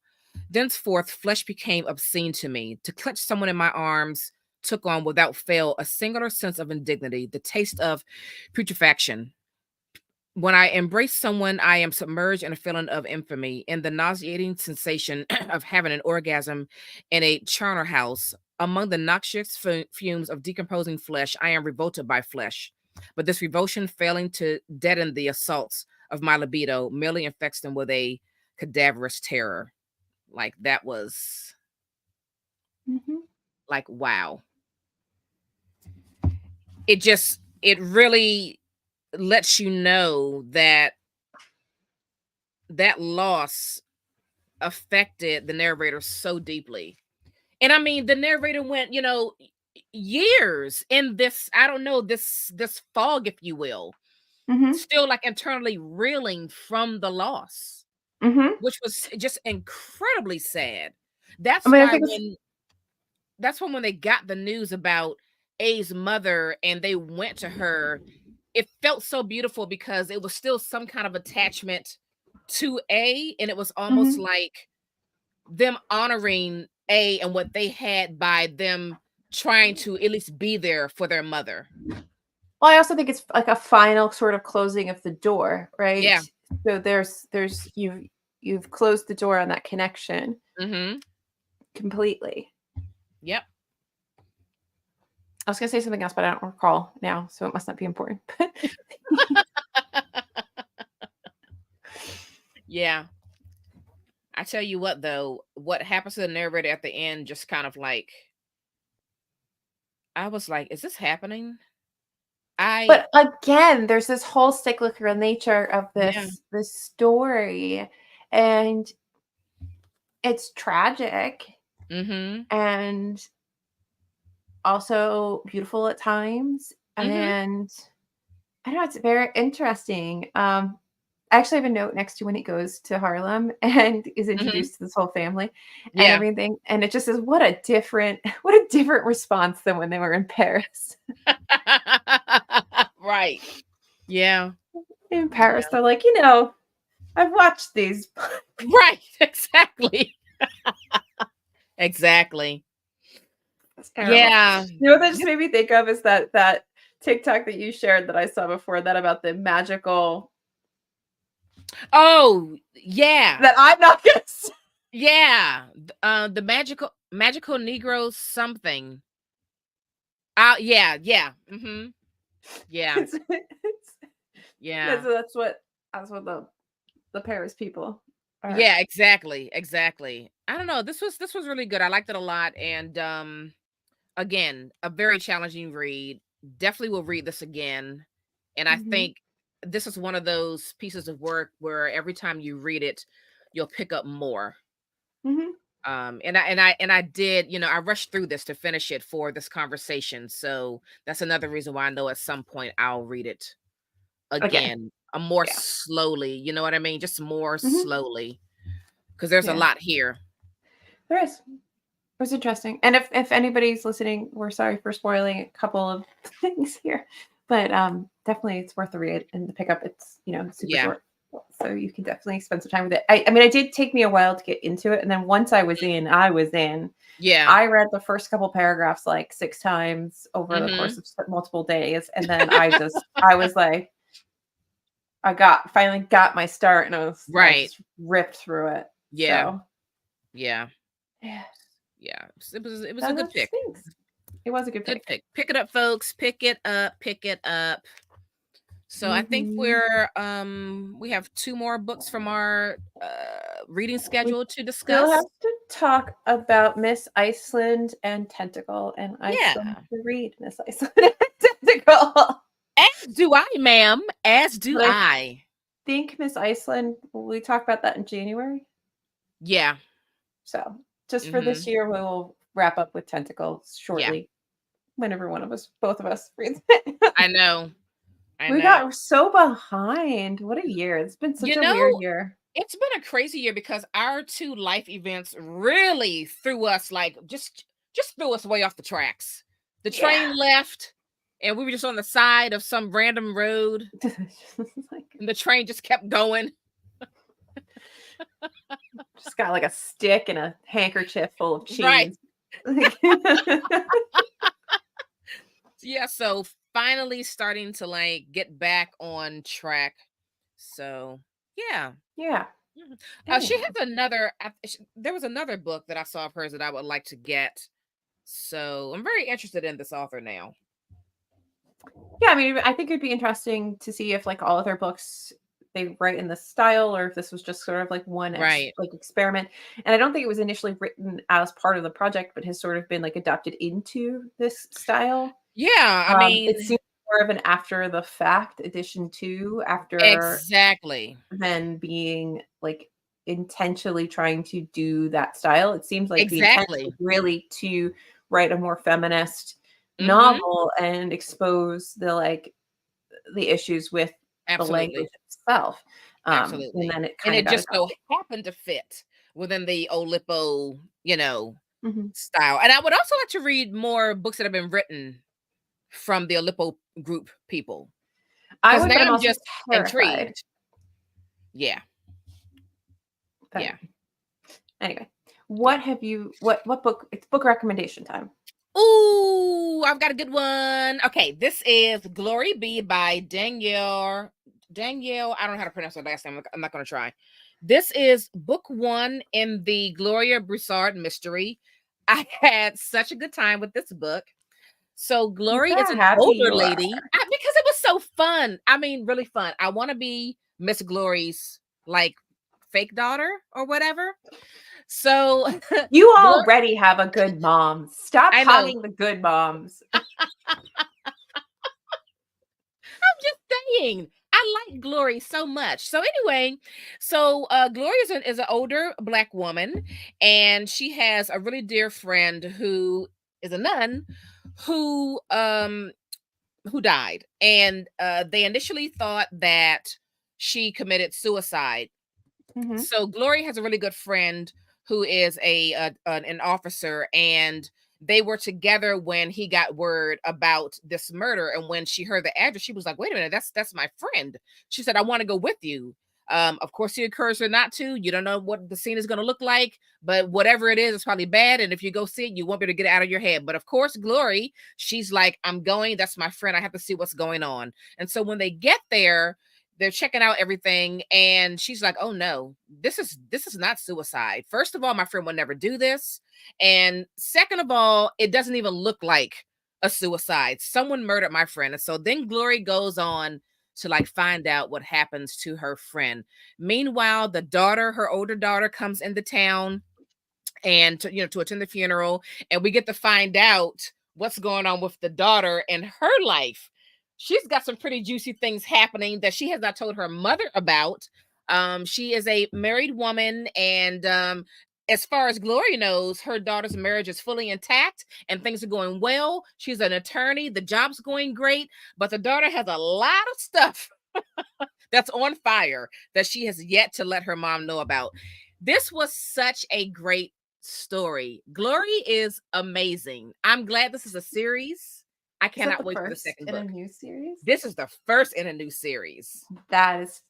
Thenceforth, flesh became obscene to me. To clutch someone in my arms took on without fail a singular sense of indignity, the taste of putrefaction. When I embrace someone, I am submerged in a feeling of infamy, in the nauseating sensation of having an orgasm in a charnel house. Among the noxious fumes of decomposing flesh, I am revolted by flesh. But this revulsion failing to deaden the assaults of my libido merely infects them with a cadaverous terror. Like that was Mhm. like wow. It really lets you know that that loss affected the narrator so deeply. And I mean, the narrator went, years in this, I don't know, this fog, if you will, Mhm. still like internally reeling from the loss, Mhm. which was just incredibly sad. I That's mean, I why think it's when they got the news about A's mother and they went to her, it felt so beautiful because it was still some kind of attachment to A, and it was almost mhm. like them honoring A and what they had by them trying to at least be there for their mother. Well, I also think it's like a final sort of closing of the door, right? Yeah. So there's you've closed the door on that connection Mhm. completely. Yep. I was gonna say something else, but I don't recall now, so it must not be important. Yeah. I tell you what though, what happens to the narrator at the end just kind of like I was like, is this happening? I But again, there's this whole cyclical nature of yeah. this story, and it's tragic. Mm-hmm. and also beautiful at times. Mm-hmm. And I don't know, it's very interesting. I actually have a note next to when he goes to Harlem and is Mm-hmm. introduced to this whole family and Yeah. everything. And it just says, what a different, what a different response than when they were in Paris. Right. Yeah. In Yeah. Paris, they're like, you know, I've watched these. Right. Exactly. Exactly. It's terrible. Yeah. You know what that just made me think of is that TikTok that you shared that I saw before that about the magical Oh, yeah. that I'm not gonna say. Yeah. The magical Negro something. Yeah, yeah. Mm-hmm. Yeah. Yeah. That's what the Paris people are. Yeah, exactly. Exactly. I don't know. This was really good. I liked it a lot. And again, a very challenging read. Definitely will read this again. And I Mhm. think this is one of those pieces of work where every time you read it, you'll pick up more. Mhm. And I did, I rushed through this to finish it for this conversation. So that's another reason why I know at some point I'll read it Again. again, more Yeah. slowly, you know what I mean? Just more Mhm. slowly. Because there's a Yeah. lot here. There is. It was interesting. And if anybody's listening, we're sorry for spoiling a couple of things here. But definitely it's worth the read and the pickup. It's, super Yeah. short. So you can definitely spend some time with it. I mean, it did take me a while to get into it. And then once I was in, I was in. Yeah. I read the first couple paragraphs like 6 times over the Mm-hmm. course of multiple days. And then I was like, finally got my start and I Right. just ripped through it. Yeah. So Yeah. yeah, Yeah. It was a that good was pick. Sphinx. It was a good Good pick. pick. Pick it up, folks. Pick it up. Pick it up. So I think Mhm. we have two more books from our reading We schedule to still have discuss. to talk about Miss Iceland and Tentacle, and I still have Yeah. to read Miss Iceland and Tentacle. As do I, ma'am. As do But I I. think Miss Iceland, we talk about that in January. Yeah. So just for this Mm-hmm. year, we will wrap up with Tentacles Yeah. shortly. Whenever both of us reads it. I know. I We know. got so behind. What a year. It's been such You a know, weird year. it's been a crazy year because our two life events really threw us like just threw us way off the tracks. The Yeah. train left and we were just on the side of some random road Like, and the train just kept going. just got like a stick and a handkerchief full of Right. cheese. Like, Yeah, so finally starting to like get back on track. So, yeah. yeah. Mhm. She Anyway. has another there was another book that I saw of hers that I would like to get. So, I'm very interested in this author now. Yeah, I mean, I think it'd be interesting to see if like all of their books they write in this style or if this was just sort of like one Right. experiment. And I don't think it was initially written as part of the project, but has sort of been like adapted into this style. Yeah, I It mean, seems more of an after the fact addition to after exactly. than being like intentionally trying to do that style. It seems like the intent was Exactly. really to write a more feminist Mhm. novel and expose the issues with the language Absolutely. itself. And Absolutely. then it And kind of it got just so adopted. happened to fit within the Oulipo, Mhm. style. And I would also like to read more books that have been written from the Oulipo group people I because would, now but I'm I'm also just terrified. intrigued. Yeah. But Yeah. anyway, Yeah. what book? It's book recommendation time. Ooh, I've got a good one. Okay, this is Glory Be by Danielle. I don't know how to pronounce her last name. I'm not going to try. This is book one in the Gloria Broussard mystery. I had such a good time with this book. So Look Glory is how an happy older you are. lady because it was so fun. I mean, really fun. I want to be Miss Glory's like fake daughter or whatever. So You Glory, already have a good mom. Stop I know. hogging the good moms. I'm just saying. I I like Glory so much. So anyway, Glory is an older Black woman, and she has a really dear friend who is a nun who died, and they initially thought that she committed suicide. Mhm. So Glory has a really good friend who is an officer, and they were together when he got word about this murder. And when she heard the address, she was like, "Wait a minute, that's my friend." She said, "I want to go with you." Of course, he encouraged her not to. You don't know what the scene is going to look like, but whatever it is, it's probably bad. And if you go see it, you won't be able to get it out of your head. But of course, Glory, she's like, "I'm going. That's my friend. I have to see what's going on." And so when they get there, they're checking out everything, and she's like, "Oh no, this is not suicide. First of all, my friend will never do this, and second of all, it doesn't even look like a suicide. Someone murdered my friend." And so then Glory goes on to like find out what happens to her friend. Meanwhile, the daughter, her older daughter, comes into town and to attend the funeral, and we get to find out what's going on with the daughter and her life. She's got some pretty juicy things happening that she has not told her mother about. She is a married woman, and as far as Gloria knows, her daughter's marriage is fully intact and things are going well. She's an attorney, the job's going great, but the daughter has a lot of stuff that's on fire that she has yet to let her mom know about. This was such a great story. Glory is amazing. I'm glad this is a series. I Is that cannot the wait for the first second in a book. new series? This is the first in a new series. That's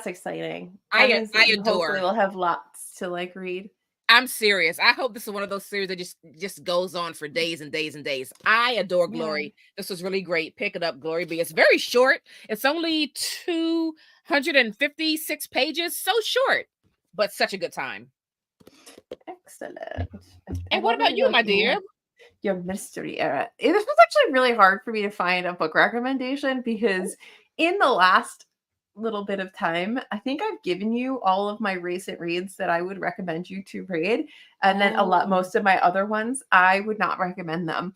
exciting. That means that I you hopefully adore. will have lots to like read. I'm serious. I hope this is one of those series that just goes on for days and days and days. I adore Yeah. Glory. This was really great. Pick it up, Glory B. It's very short. It's only 256 pages. So short, but such a good time. Excellent. I And what love that about you're you, my liking dear? your mystery era. This was actually really hard for me to find a book recommendation because in the last little bit of time, I think I've given you all of my recent reads that I would recommend you to read. And then Oh. most of my other ones, I would not recommend them.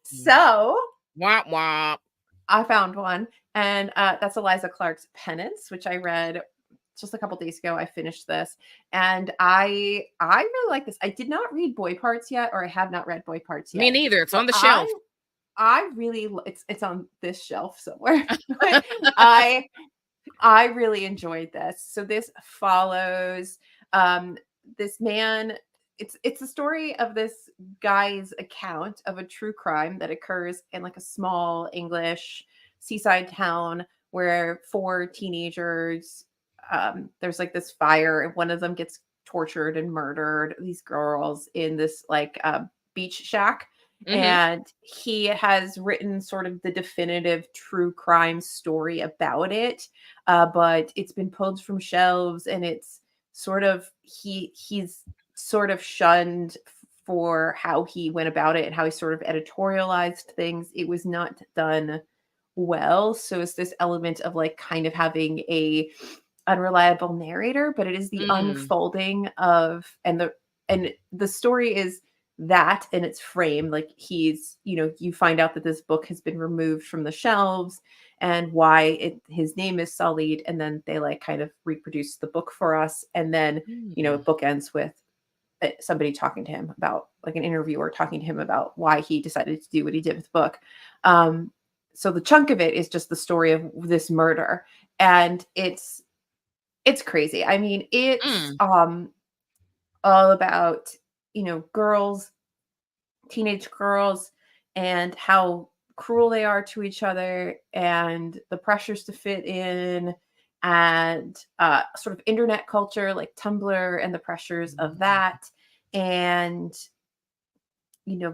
So Womp womp. I found one, and that's Eliza Clark's Penance, which I read just a couple days ago. I finished this, and I really like this. I did not read Boy Parts yet, or I have not read Boy Parts Me yet, neither. It's but on the shelf. I really it's on this shelf somewhere. But I really enjoyed this. So this follows um this man. It's a story of this guy's account of a true crime that occurs in like a small English seaside town where four teenagers there's like this fire and one of them gets tortured and murdered, these girls in this like beach shack, Hmm. and he has written sort of the definitive true crime story about it, but it's been pulled from shelves, and it's sort of he's sort of shunned for how he went about it and how he sort of editorialized things. It was not done well, so it's this element of like kind of having a unreliable narrator, but it is the Mm. unfolding of and the story is that in its frame, like he's, you find out that this book has been removed from the shelves and why his name is sullied, and then they like kind of reproduce the book for us, and then Mm. the book ends with somebody talking to him about, like, an interviewer talking to him about why he decided to do what he did with the book. um so the chunk of it is just the story of this murder, and it's crazy. I mean, it's Mm. all about, girls, teenage girls, and how cruel they are to each other, and the pressures to fit in, and sort of internet culture like Tumblr and the pressures of that, and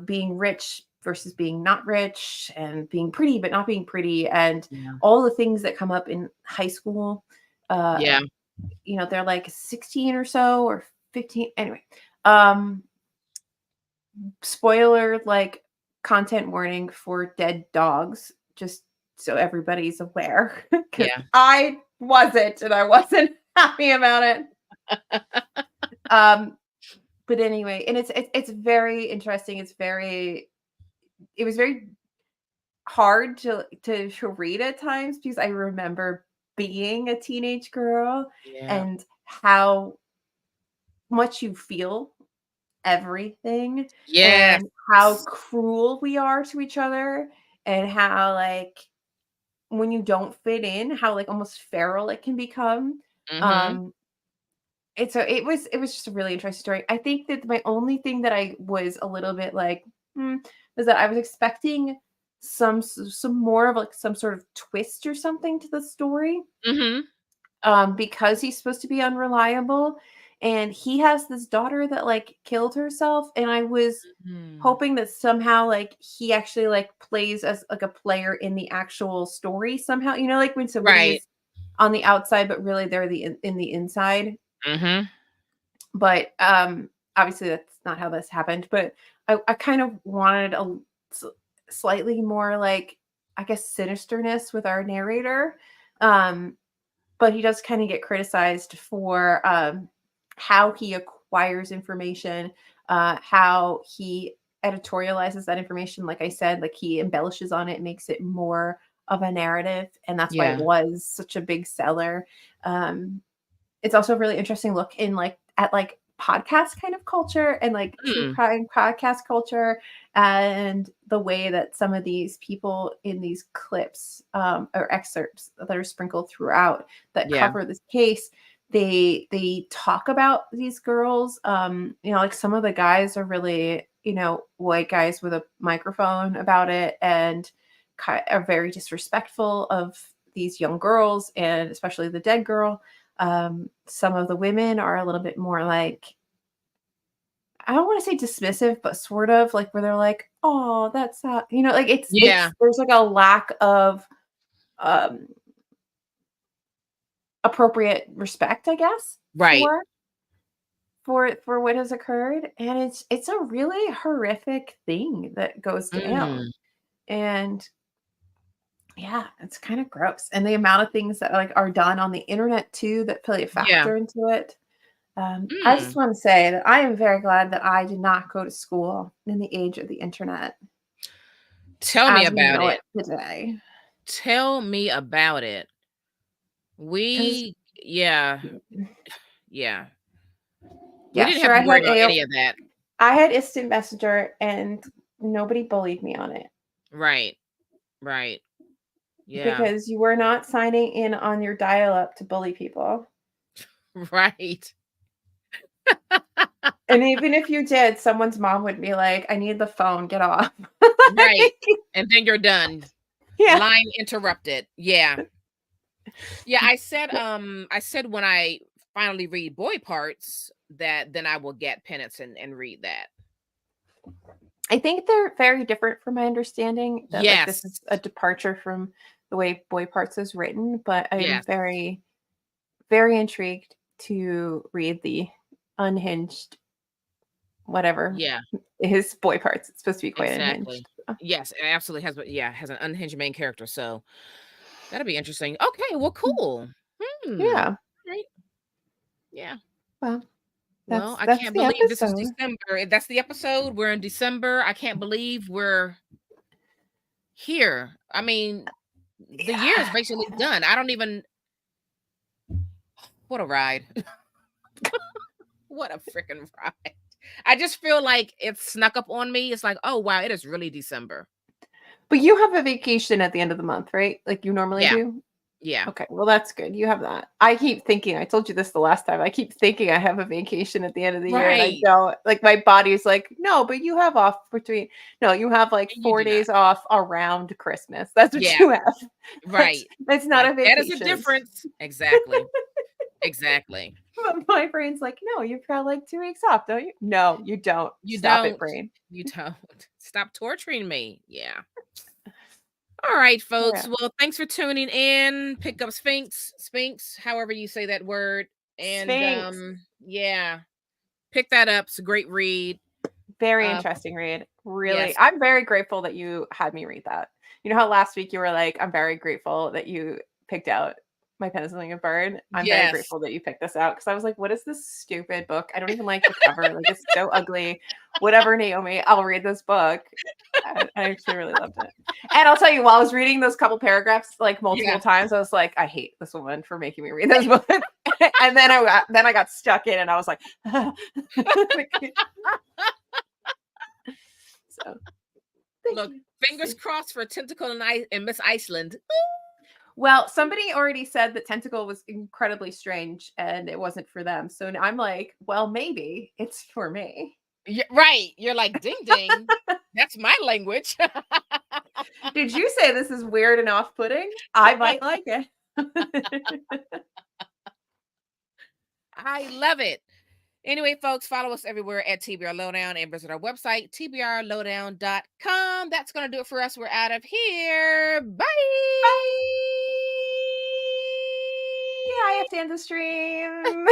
being rich versus being not rich, and being pretty but not being pretty, and Yeah. all the things that come up in high school. uh Yeah. they're like 16 or so, or 15 anyway. um Spoiler, like, content warning for dead dogs, just so everybody's aware, because Yeah. I wasn't, and I wasn't happy about it. um but anyway, and it's very interesting. It was very hard to read at times because I remember being a teenage girl Yeah. and how much you feel everything Yes. and how cruel we are to each other and how, like, when you don't fit in, how, like, almost feral it can become. Mhm. Um, it was just a really interesting story. I think that my only thing that I was a little bit like, "Hmm," was that I was expecting some more of, like, some sort of twist or something to the story, Mhm. because he's supposed to be unreliable, and he has this daughter that, like, killed herself, and I was Mm. hoping that somehow, like, he actually, like, plays as, like, a player in the actual story somehow, like, when somebody Right. is on the outside, but really they're in the inside, Mhm. but, obviously, that's not how this happened, but I kind of wanted a s slightly more, like, I guess, sinisterness with our narrator, um, but he does kinda get criticized for, how he acquires information, how he editorializes that information, like I said, like, he embellishes on it, makes it more of a narrative, and that's why it Yeah. was such a big seller. It's also a really interesting look in, like at, like, podcast kind of culture and, like, true Mm. crime podcast culture, and the way that some of these people in these clips, or excerpts that are sprinkled throughout that Yeah. cover this case, they talk about these girls, like, some of the guys are really, white guys with a microphone about it and are very disrespectful of these young girls and especially the dead girl. Some of the women are a little bit more like, I don't want to say dismissive, but sort of like where they're like, "Oh, that's not," like it's Yeah. there's like a lack of um appropriate respect, I guess, Right. for what has occurred, and it's a really horrific thing that goes down. Mm. And yeah, it's kind of gross. And the amount of things that like are done on the internet too that play a Yeah. factor into it. I just Mm. want to say that I am very glad that I did not go to school in the age of the internet Tell me as we about know it. it today. Tell me about it. Because Yeah. Yeah. We yeah, didn't have sure, to worry about any of that. I had instant messenger and nobody bullied me on it Right. Right. Yeah. because you were not signing in on your dial up to bully people. Right. And even if you did, someone's mom would be like, I need the phone, get off. Right. And then you're done. Yeah. Line interrupted. Yeah. Yeah, I said when I finally read boy parts that then I will get penance and read that. I think they're very different from my understanding that like this is Yes. a departure from the way Boy Parts is written, but I'm Yes. very, very intrigued to read the unhinged whatever Yeah, is Boy Parts. It's supposed to be quite exactly. unhinged. Yes, it absolutely has, but yeah, has an unhinged main character, so that'll be interesting. Okay, well, cool. Hmm. Yeah. Right. Yeah. Well, Well, I that's can't the believe this is episode. December. That's the episode. We're in December. I can't believe we're here. I mean, the year is Yeah. basically done. I don't even what a ride. What a freaking ride. I just feel like it snuck up on me. It's like, oh wow, it is really December. But you have a vacation at the end of the month, right? Like you normally Yeah. do? Yeah. Okay, well, that's good. You have that. I keep thinking, I told you this the last time. I keep thinking I have a vacation at the end of the year and I Right. don't. Like my body's like, no, but you have off between. No, you have like And you four do not. days off around Christmas. That's what Yeah. you have. Right. That's not Like a that is a vacation. difference. Exactly. Exactly. But my brain's like, no, you've got like 2 weeks off, don't you? No, you don't. You Stop it, don't. brain. You don't. Stop torturing me. Yeah. All right, folks. Yeah. Well, thanks for tuning in. Pick up Sphinx, however you say that word. And Sphinx. yeah, pick that up. It's a great read. Very Uh interesting read. Really, yes. I'm very grateful that you had me read that. You know how last week you were like, I'm very grateful that you picked out My Pen is Something of Burn. I'm very Yes. grateful that you picked this out because I was like, what is this stupid book? I don't even like the cover. Like, it's so ugly. Whatever, Naomi, I'll read this book. I actually really loved it. And I'll tell you, while I was reading those couple paragraphs like multiple Yeah. times, I was like, I hate this woman for making me read this book. And then I got stuck in and I was like, so thank Look, you. fingers crossed for Tentacle and Miss Iceland. Well, somebody already said that Tentacle was incredibly strange and it wasn't for them. So now I'm like, well, maybe it's for me. Yeah, right. You're like, ding ding. That's my language. Did you say this is weird and off-putting? I might like it. I love it. Anyway, folks, follow us everywhere at TBR Lowdown and visit our website, tbrlowdown.com. That's going to do it for us. We're out of here. Bye. Bye. I have to end the stream.